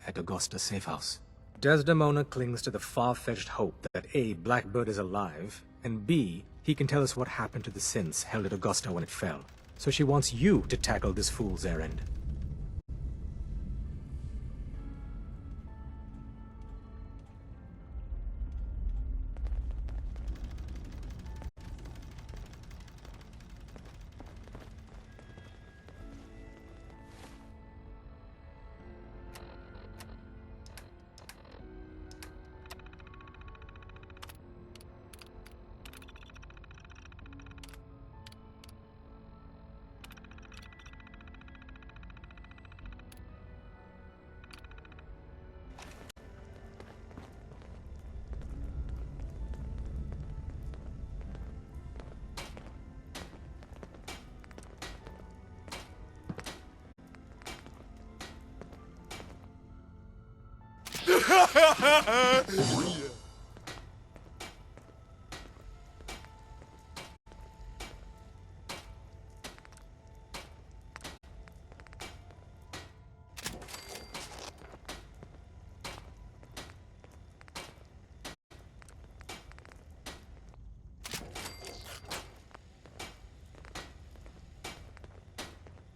at Augusta Safehouse. Desdemona clings to the far-fetched hope that A, Blackbird is alive, and B, he can tell us what happened to the synths held at Augusta when it fell. So she wants you to tackle this fool's errand.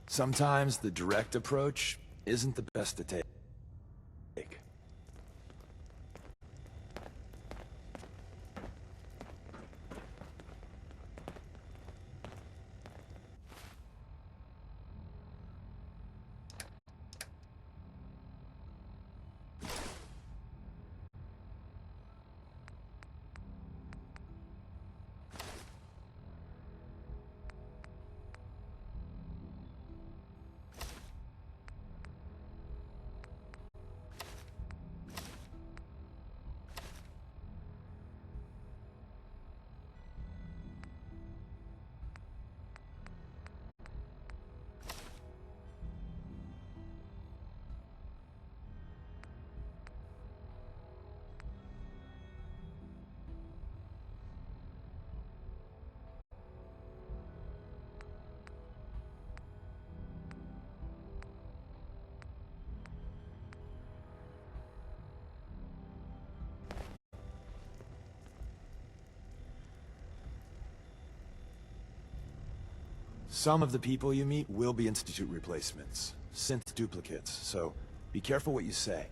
Sometimes the direct approach isn't the best to take. Some of the people you meet will be Institute replacements, synth duplicates, so be careful what you say.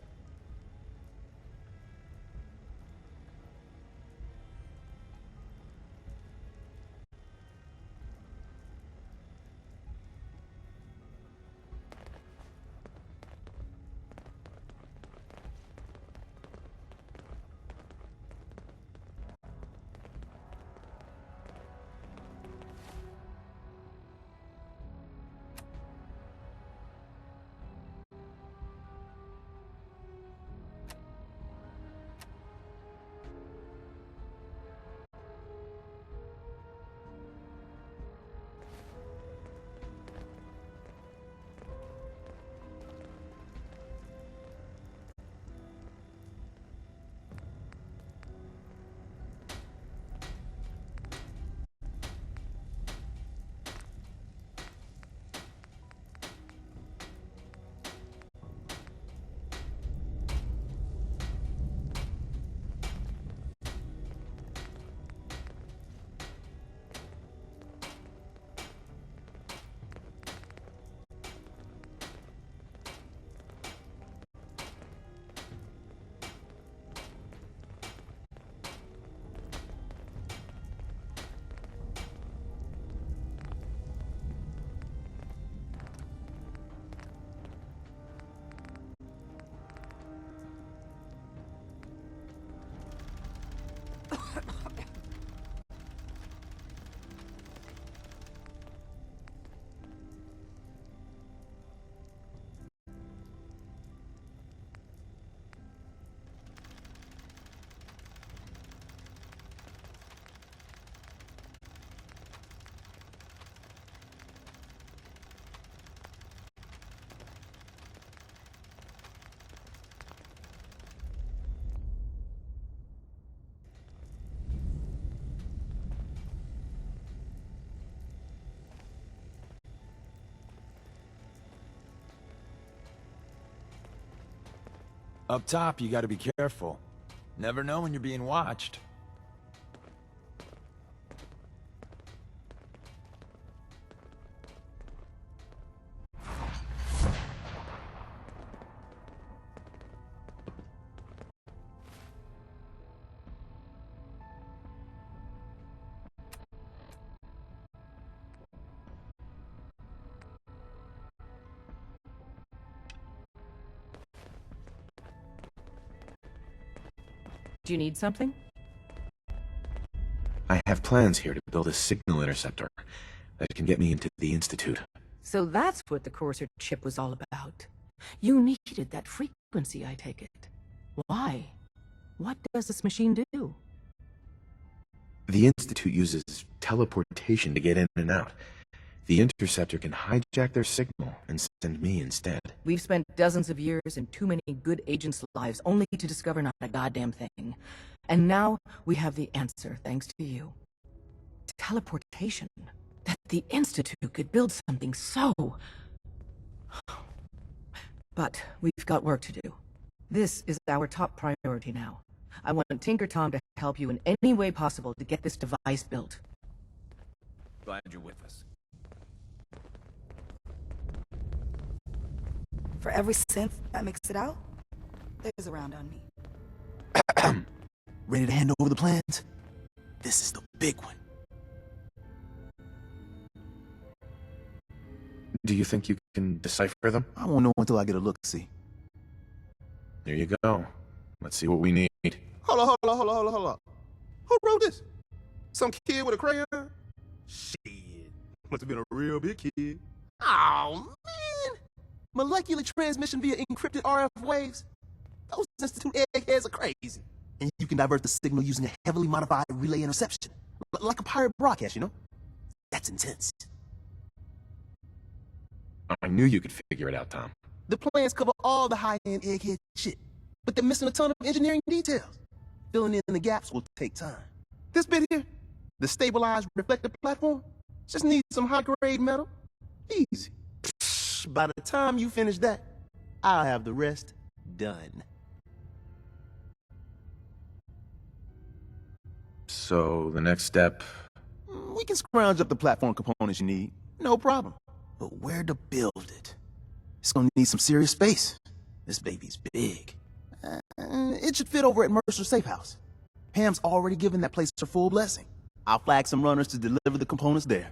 Up top, you gotta be careful. Never know when you're being watched. Do you need something? I have plans here to build a signal interceptor that can get me into the Institute. So that's what the Courser chip was all about. You needed that frequency, I take it. Why? What does this machine do? The Institute uses teleportation to get in and out. The interceptor can hijack their signal and send me instead. We've spent dozens of years and too many good agents' lives only to discover not a goddamn thing. And now we have the answer, thanks to you. Teleportation. That the Institute could build something so... But we've got work to do. This is our top priority now. I want Tinker Tom to help you in any way possible to get this device built. Glad you're with us. For every synth that makes it out, there's a round on me. Ready to hand over the plans? This is the big one. Do you think you can decipher them? I won't know until I get a look-see. There you go. Let's see what we need. Hold on. Who wrote this? Some kid with a crayon? Shit. Must have been a real big kid. Oh, man. Molecular transmission via encrypted RF waves? Those Institute eggheads are crazy. And you can divert the signal using a heavily modified relay interception. Like a pirate broadcast, you know? That's intense. I knew you could figure it out, Tom. The plans cover all the high-end egghead shit, but they're missing a ton of engineering details. Filling in the gaps will take time. This bit here, the stabilized reflector platform, just needs some high-grade metal. Easy. By the time you finish that, I'll have the rest done. So, the next step? We can scrounge up the platform components you need, no problem. But where to build it? It's gonna need some serious space. This baby's big. It should fit over at Mercer's Safe House. Pam's already given that place her full blessing. I'll flag some runners to deliver the components there.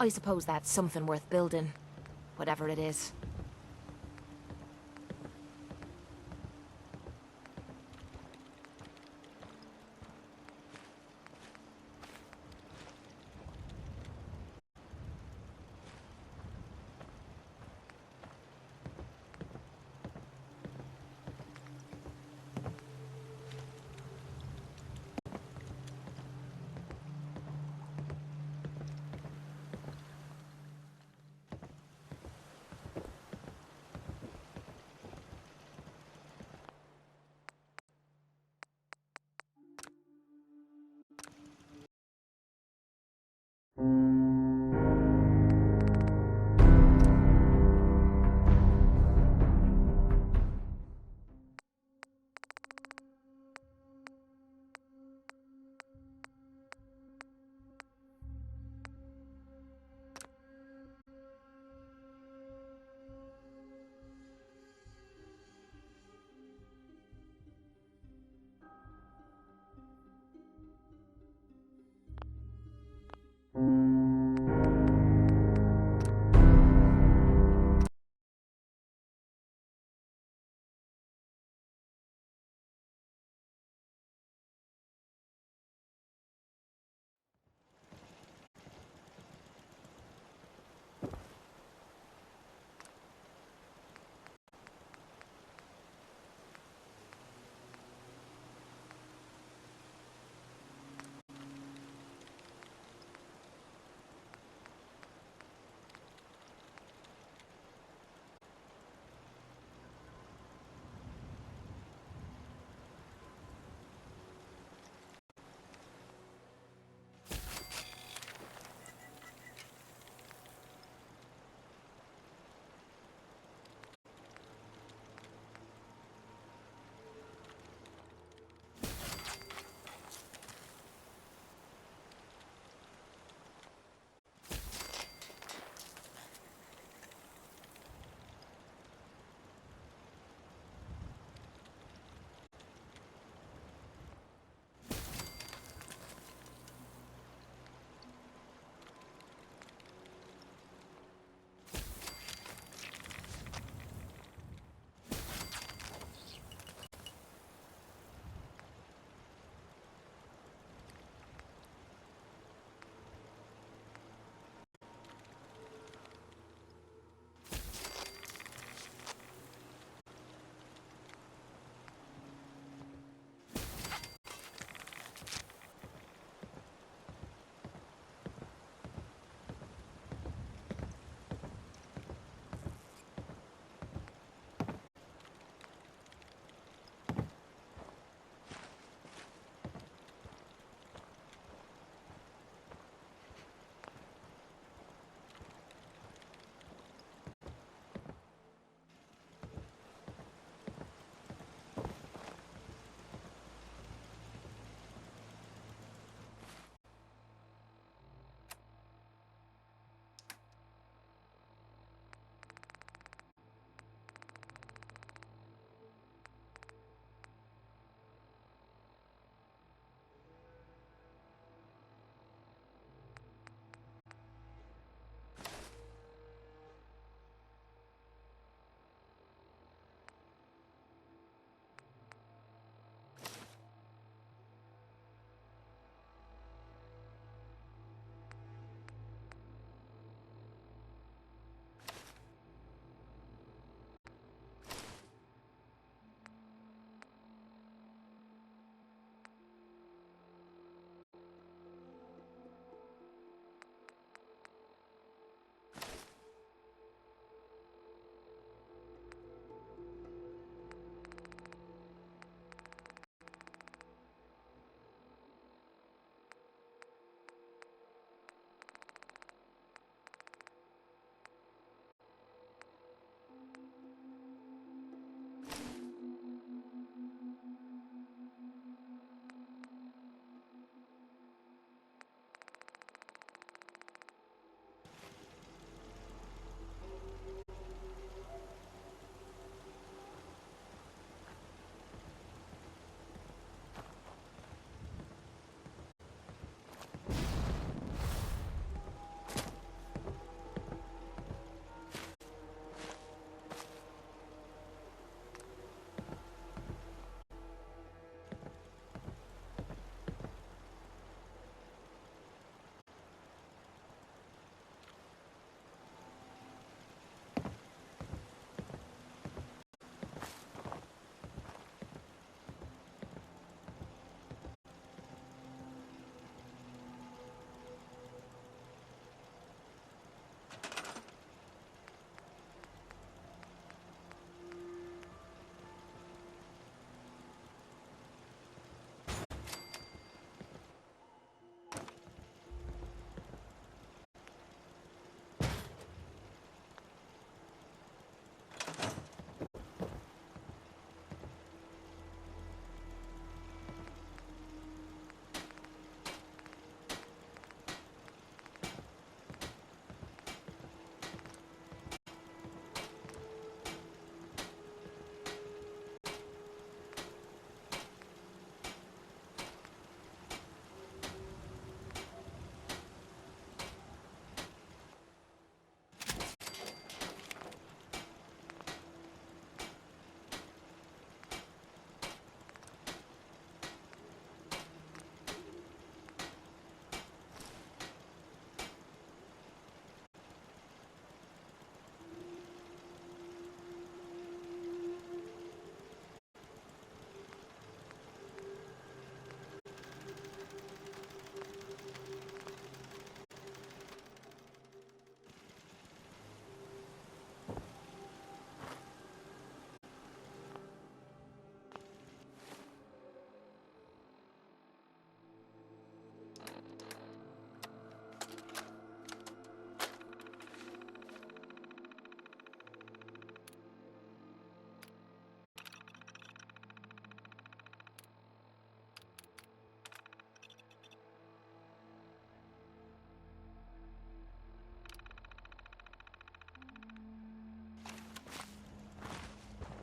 I suppose that's something worth building. Whatever it is.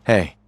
Hey.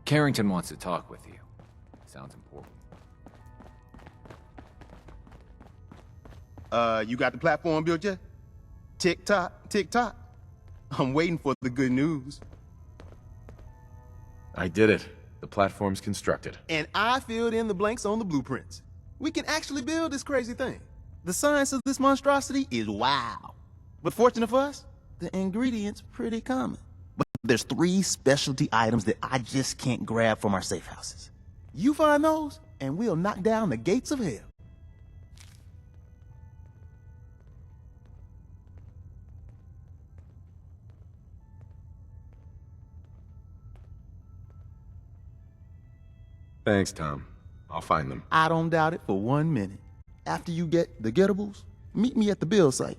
Carrington wants to talk with you. Sounds important. You got the platform built yet? Tick-tock, tick-tock. I'm waiting for the good news. I did it. The platform's constructed. And I filled in the blanks on the blueprints. We can actually build this crazy thing. The science of this monstrosity is wow. But fortunate for us, the ingredients pretty common. But there's 3 specialty items that I just can't grab from our safe houses. You find those, and we'll knock down the gates of hell. Thanks, Tom. I'll find them. I don't doubt it for 1 minute. After you get the gettables, meet me at the build site.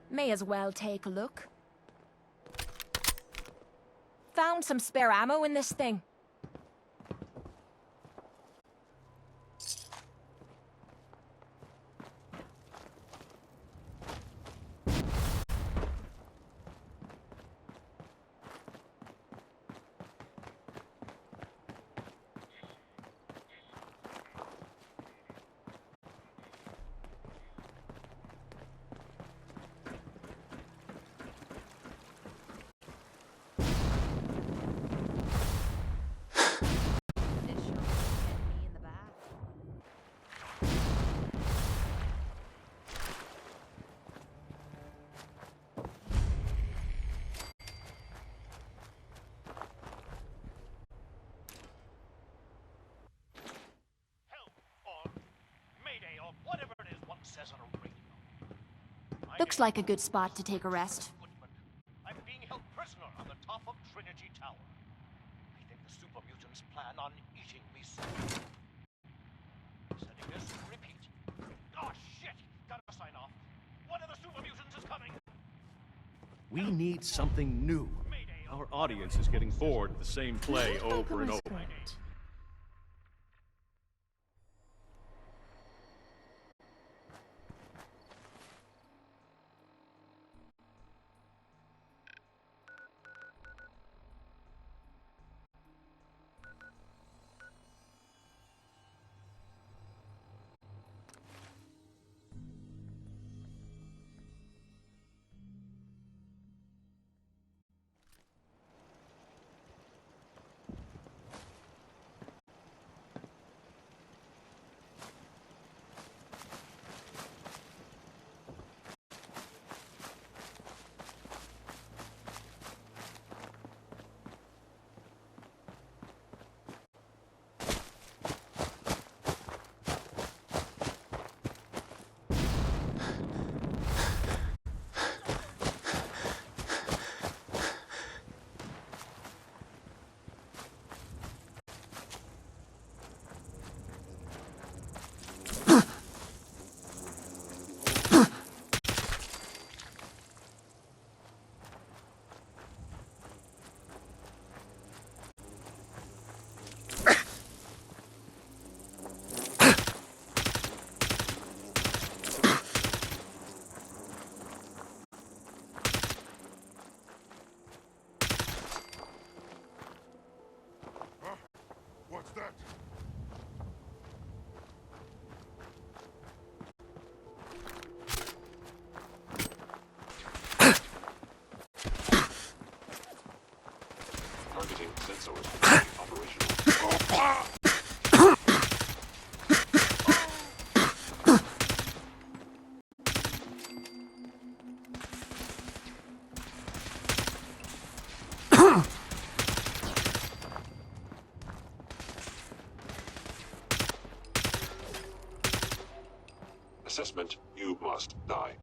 May as well take a look. Found some spare ammo in this thing. Looks like a good spot to take a rest. I'm being held prisoner on the top of Trinity Tower. I think the super mutants plan on eating me soon. Setting this, repeat. Oh shit! Gotta sign off. One of the super mutants is coming. We need something new. Our audience is getting bored of the same play over and over. must die.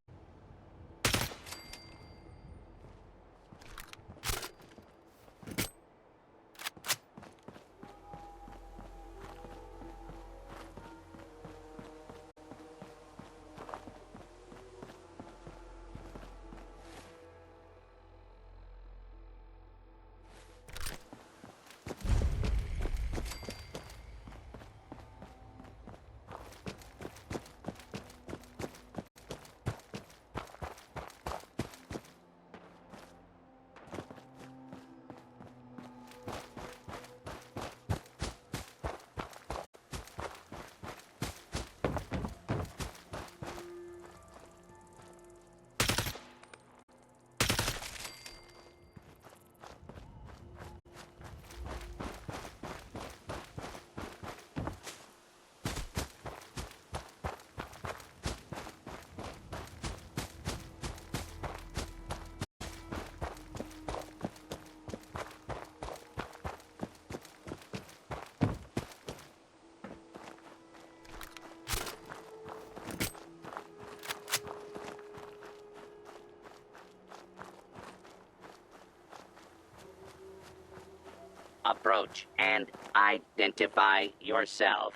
Approach and identify yourself.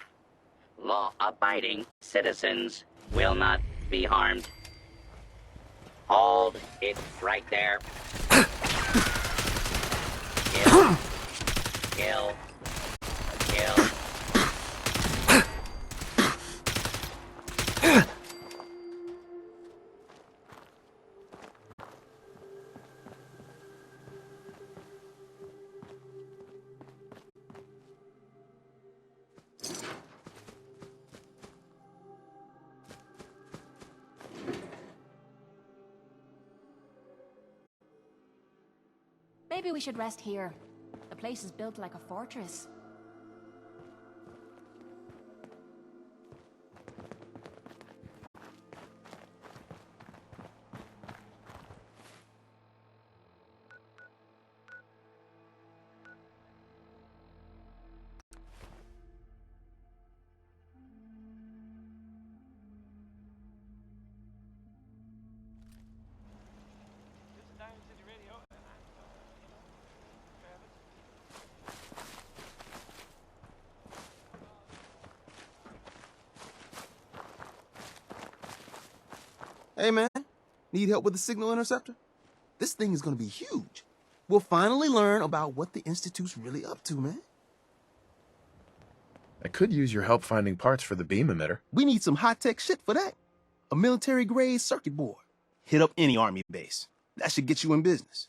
Law-abiding citizens will not be harmed. Hold it right there. Kill. Kill. Kill. Maybe we should rest here. The place is built like a fortress. Hey, man. Need help with the signal interceptor? This thing is gonna be huge. We'll finally learn about what the Institute's really up to, man. I could use your help finding parts for the beam emitter. We need some high-tech shit for that. A military-grade circuit board. Hit up any army base. That should get you in business.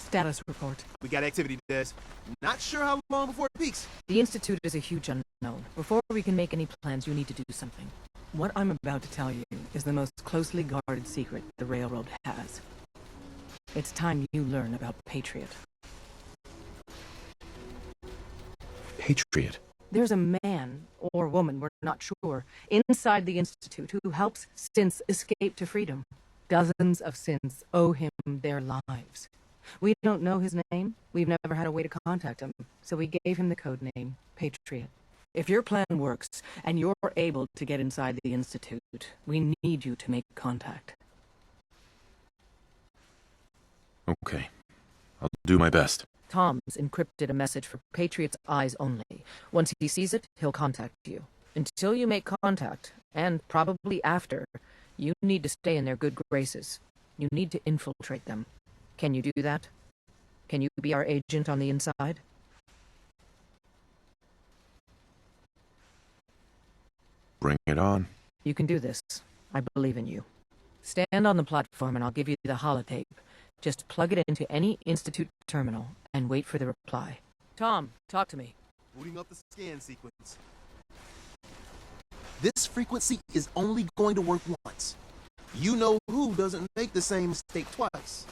Status report. We got activity, Des. Not sure how long before it peaks. The Institute is a huge unknown. Before we can make any plans, you need to do something. What I'm about to tell you is the most closely guarded secret the Railroad has. It's time you learn about Patriot. Patriot? There's a man, or woman, we're not sure, inside the Institute who helps synths escape to freedom. Dozens of synths owe him their lives. We don't know his name. We've never had a way to contact him, so we gave him the code name, Patriot. If your plan works, and you're able to get inside the Institute, we need you to make contact. Okay. I'll do my best. Tom's encrypted a message for Patriot's eyes only. Once he sees it, he'll contact you. Until you make contact, and probably after, you need to stay in their good graces. You need to infiltrate them. Can you do that? Can you be our agent on the inside? Bring it on. You can do this. I believe in you. Stand on the platform and I'll give you the holotape. Just plug it into any Institute terminal and wait for the reply. Tom, talk to me. Booting up the scan sequence. This frequency is only going to work once. You know who doesn't make the same mistake twice.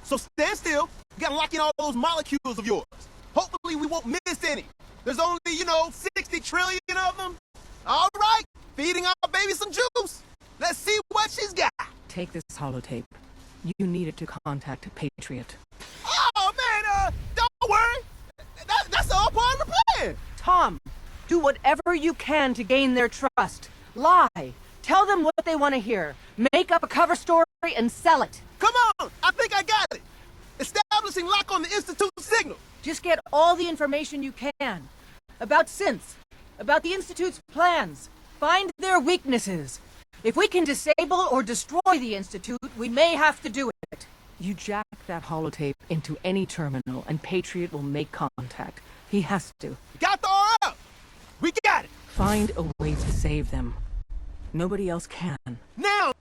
So stand still. You gotta lock in all those molecules of yours. Hopefully we won't miss any. There's only, 60 trillion of them. All right, feeding our baby some juice. Let's see what she's got. Take this holotape. You need it to contact Patriot. Oh, man, don't worry. That's all part of the plan. Tom, do whatever you can to gain their trust. Lie. Tell them what they want to hear. Make up a cover story and sell it. Come on, I think I got it. Establishing lock on the Institute signal. Just get all the information you can. About synths. About the Institute's plans. Find their weaknesses. If we can disable or destroy the Institute, we may have to do it. You jack that holotape into any terminal and Patriot will make contact. He has to. Got the RL! We got it! Find a way to save them. Nobody else can. Now!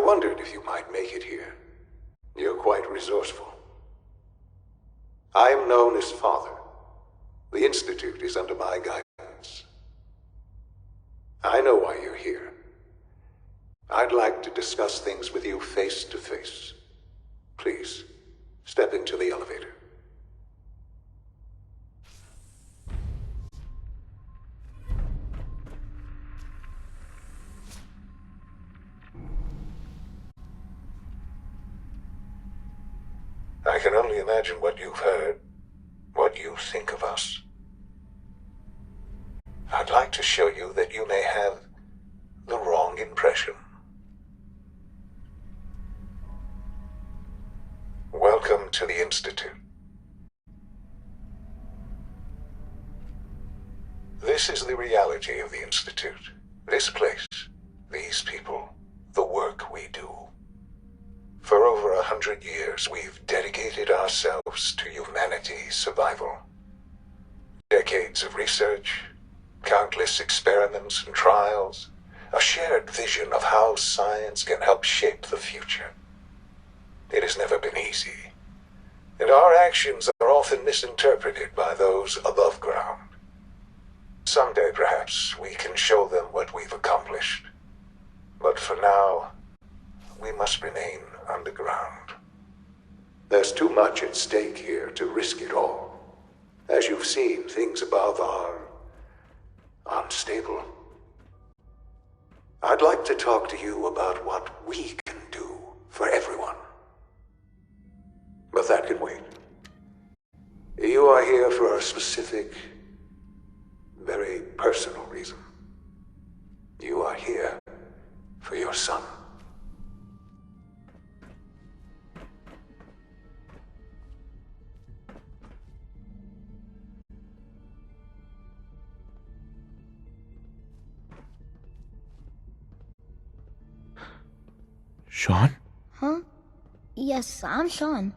wondered if you might make it here. You're quite resourceful. I am known as Father. The Institute is under my guidance. I know why you're here. I'd like to discuss things with you face to face. Please, step into the elevator. I can only imagine what you've heard, what you think of us. I'd like to show you that you may have the wrong impression. Welcome to the Institute. This is the reality of the Institute. This place, these people, the work we do. For over 100 years, we've dedicated ourselves to humanity's survival. Decades of research, countless experiments and trials, a shared vision of how science can help shape the future. It has never been easy, and our actions are often misinterpreted by those above ground. Someday, perhaps, we can show them what we've accomplished. But for now, we must remain underground. There's too much at stake here to risk it all. As you've seen, things above are unstable. I'd like to talk to you about what we can do for everyone. But that can wait. You are here for a specific, very personal reason. You are here for your son. Sean? Huh? Yes, I'm Sean.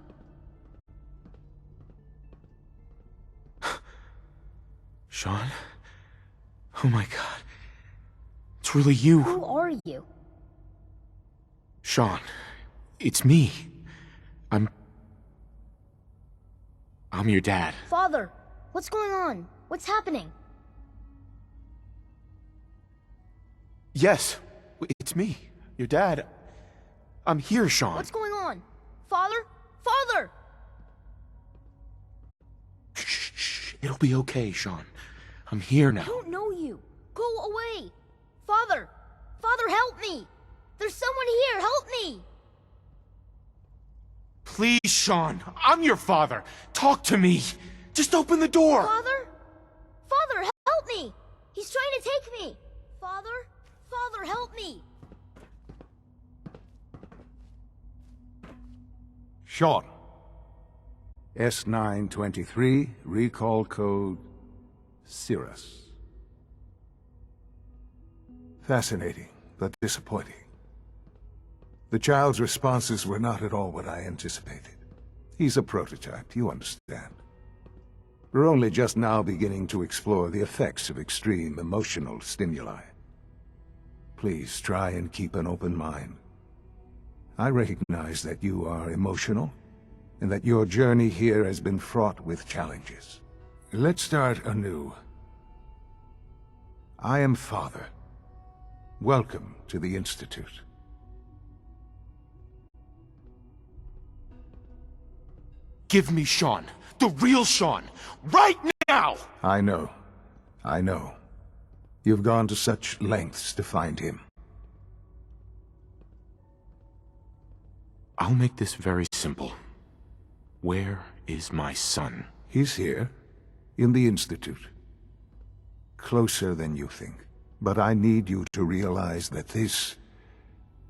Sean? Oh my god. It's really you. Who are you? Sean, it's me. I'm your dad. Father, what's going on? What's happening? Yes, it's me. Your dad. I'm here, Sean. What's going on? Father? Father! Shh. It'll be okay, Sean. I'm here now. I don't know you. Go away. Father! Father, help me! There's someone here. Help me! Please, Sean. I'm your father. Talk to me. Just open the door. Father? Father, help me! He's trying to take me. Father? Father, help me! Sean. S923, recall code Cirrus. Fascinating, but disappointing. The child's responses were not at all what I anticipated. He's a prototype, you understand. We're only just now beginning to explore the effects of extreme emotional stimuli. Please try and keep an open mind. I recognize that you are emotional, and that your journey here has been fraught with challenges. Let's start anew. I am Father. Welcome to the Institute. Give me Sean. The real Sean. Right now! I know. You've gone to such lengths to find him. I'll make this very simple. Where is my son? He's here, in the Institute. Closer than you think. But I need you to realize that this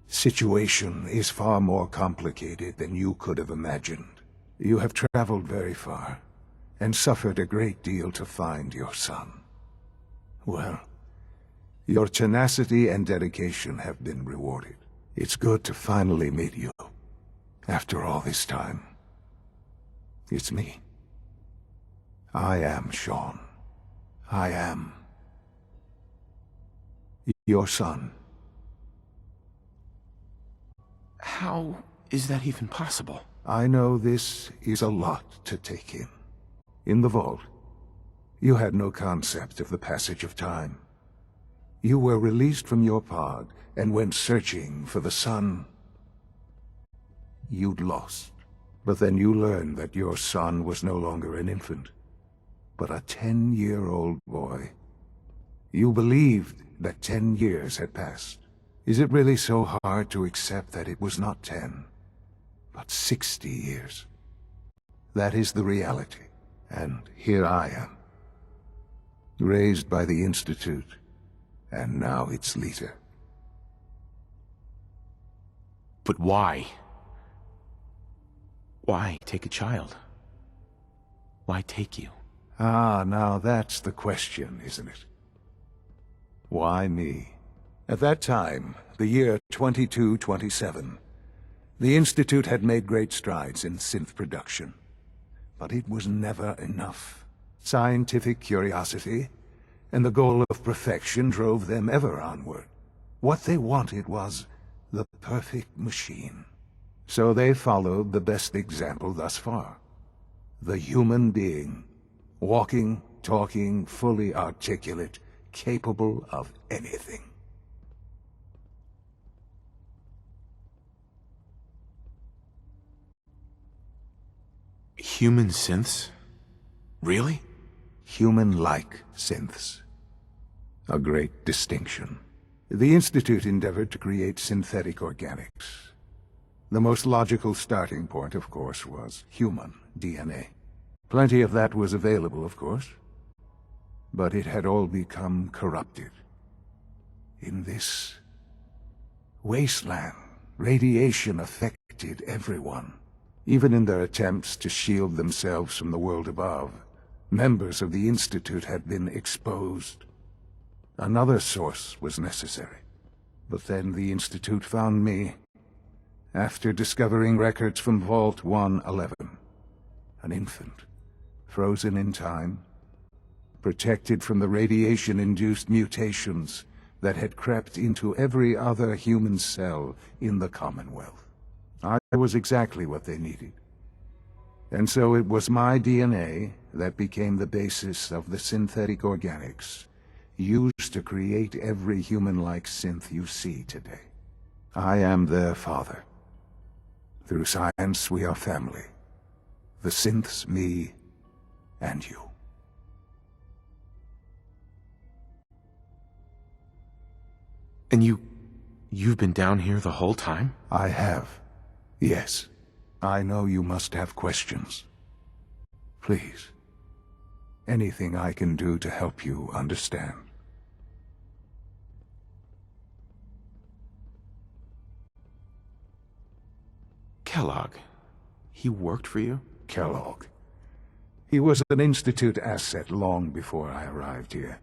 situation is far more complicated than you could have imagined. You have traveled very far, and suffered a great deal to find your son. Well, your tenacity and dedication have been rewarded. It's good to finally meet you. After all this time. It's me. I am Sean. I am your son. How is that even possible? I know this is a lot to take in. In the vault, you had no concept of the passage of time. You were released from your pod and went searching for the son you'd lost. But then you learned that your son was no longer an infant, but a 10-year-old boy. You believed that 10 years had passed. Is it really so hard to accept that it was not 10, but 60 years? That is the reality, and here I am, raised by the Institute, and now its leader. But why? Why take a child? Why take you? Ah, now that's the question, isn't it? Why me? At that time, the year 2227, the Institute had made great strides in synth production. But it was never enough. Scientific curiosity and the goal of perfection drove them ever onward. What they wanted was the perfect machine. So they followed the best example thus far. The human being. Walking, talking, fully articulate, capable of anything. Human synths? Really? Human-like synths. A great distinction. The Institute endeavored to create synthetic organics. The most logical starting point, of course, was human DNA. Plenty of that was available, of course. But it had all become corrupted. In this wasteland, radiation affected everyone. Even in their attempts to shield themselves from the world above, members of the Institute had been exposed. Another source was necessary. But then the Institute found me, after discovering records from Vault 111. An infant, frozen in time, protected from the radiation-induced mutations that had crept into every other human cell in the Commonwealth. I was exactly what they needed. And so it was my DNA that became the basis of the synthetic organics used to create every human-like synth you see today. I am their father. Through science, we are family. The synths, me, and you. And you've been down here the whole time? I have. Yes. I know you must have questions. Please. Anything I can do to help you understand. Kellogg. He worked for you? Kellogg. He was an Institute asset long before I arrived here.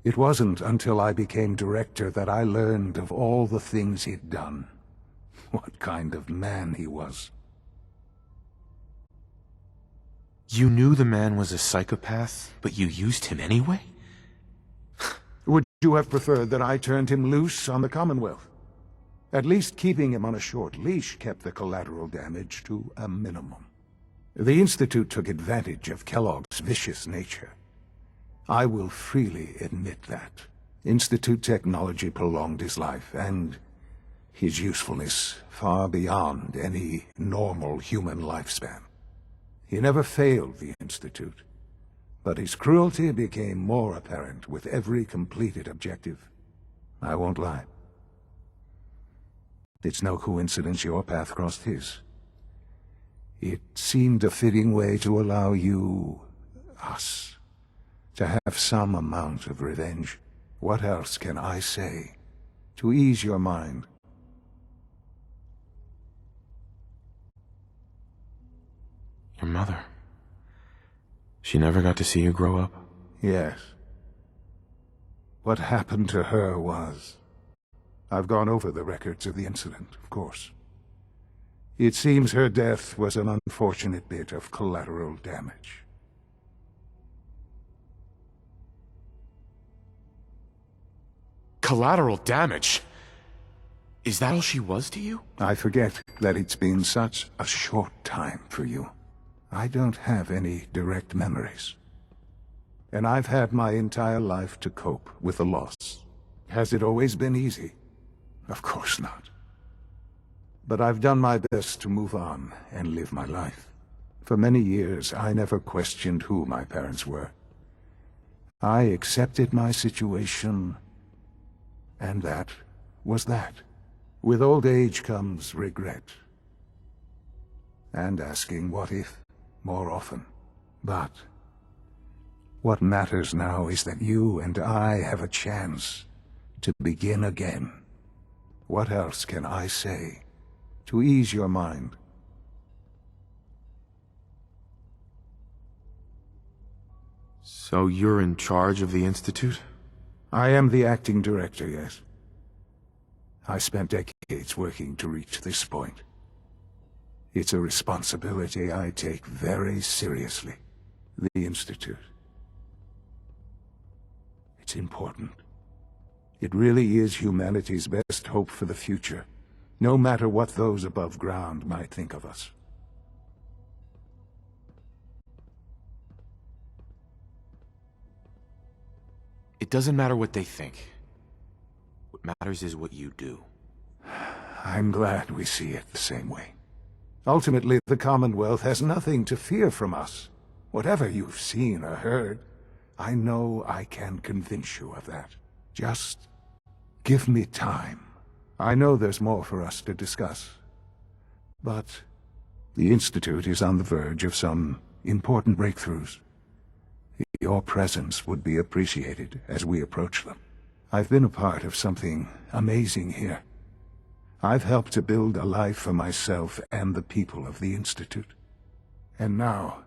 It wasn't until I became director that I learned of all the things he'd done. What kind of man he was. You knew the man was a psychopath, but you used him anyway? Would you have preferred that I turned him loose on the Commonwealth? At least keeping him on a short leash kept the collateral damage to a minimum. The Institute took advantage of Kellogg's vicious nature. I will freely admit that. Institute technology prolonged his life, and his usefulness far beyond any normal human lifespan. He never failed the Institute, but his cruelty became more apparent with every completed objective. I won't lie. It's no coincidence your path crossed his. It seemed a fitting way to allow you, us, to have some amount of revenge. What else can I say to ease your mind? Your mother. She never got to see you grow up? Yes. What happened to her was... I've gone over the records of the incident, of course. It seems her death was an unfortunate bit of collateral damage. Collateral damage? Is that all she was to you? I forget that it's been such a short time for you. I don't have any direct memories. And I've had my entire life to cope with the loss. Has it always been easy? Of course not. But I've done my best to move on and live my life. For many years, I never questioned who my parents were. I accepted my situation, and that was that. With old age comes regret. And asking what if more often. But what matters now is that you and I have a chance to begin again. What else can I say to ease your mind? So you're in charge of the Institute? I am the acting director, yes. I spent decades working to reach this point. It's a responsibility I take very seriously. The Institute. It's important. It really is humanity's best hope for the future, no matter what those above ground might think of us. It doesn't matter what they think. What matters is what you do. I'm glad we see it the same way. Ultimately, the Commonwealth has nothing to fear from us. Whatever you've seen or heard, I know I can convince you of that. Just give me time. I know there's more for us to discuss. But the Institute is on the verge of some important breakthroughs. Your presence would be appreciated as we approach them. I've been a part of something amazing here. I've helped to build a life for myself and the people of the Institute. And now,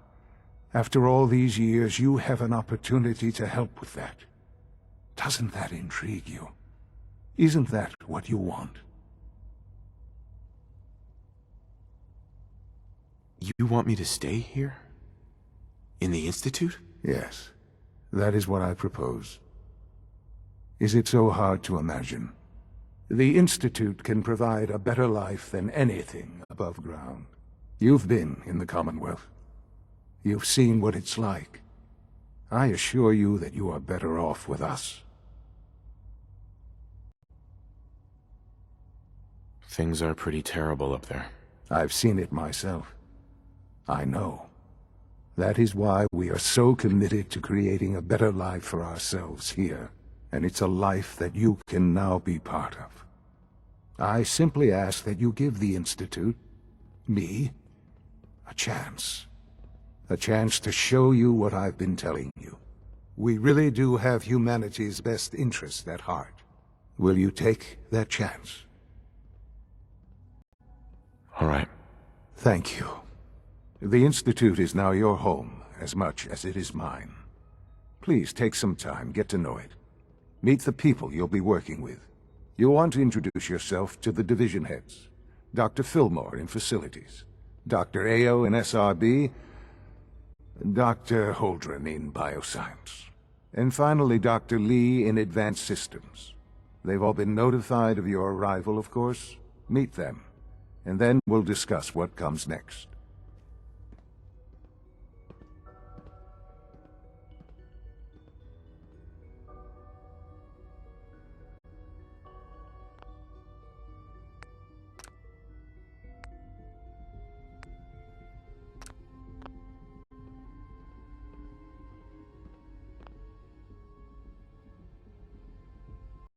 after all these years, you have an opportunity to help with that. Doesn't that intrigue you? Isn't that what you want? You want me to stay here? In the Institute? Yes, that is what I propose. Is it so hard to imagine? The Institute can provide a better life than anything above ground. You've been in the Commonwealth. You've seen what it's like. I assure you that you are better off with us. Things are pretty terrible up there. I've seen it myself. I know. That is why we are so committed to creating a better life for ourselves here. And it's a life that you can now be part of. I simply ask that you give the Institute, me, a chance. A chance to show you what I've been telling you. We really do have humanity's best interest at heart. Will you take that chance? All right. Thank you. The Institute is now your home, as much as it is mine. Please take some time, get to know it. Meet the people you'll be working with. You'll want to introduce yourself to the division heads. Dr. Fillmore in Facilities, Dr. Ao in SRB, Dr. Holdren in Bioscience, and finally Dr. Lee in Advanced Systems. They've all been notified of your arrival, of course. Meet them, and then we'll discuss what comes next.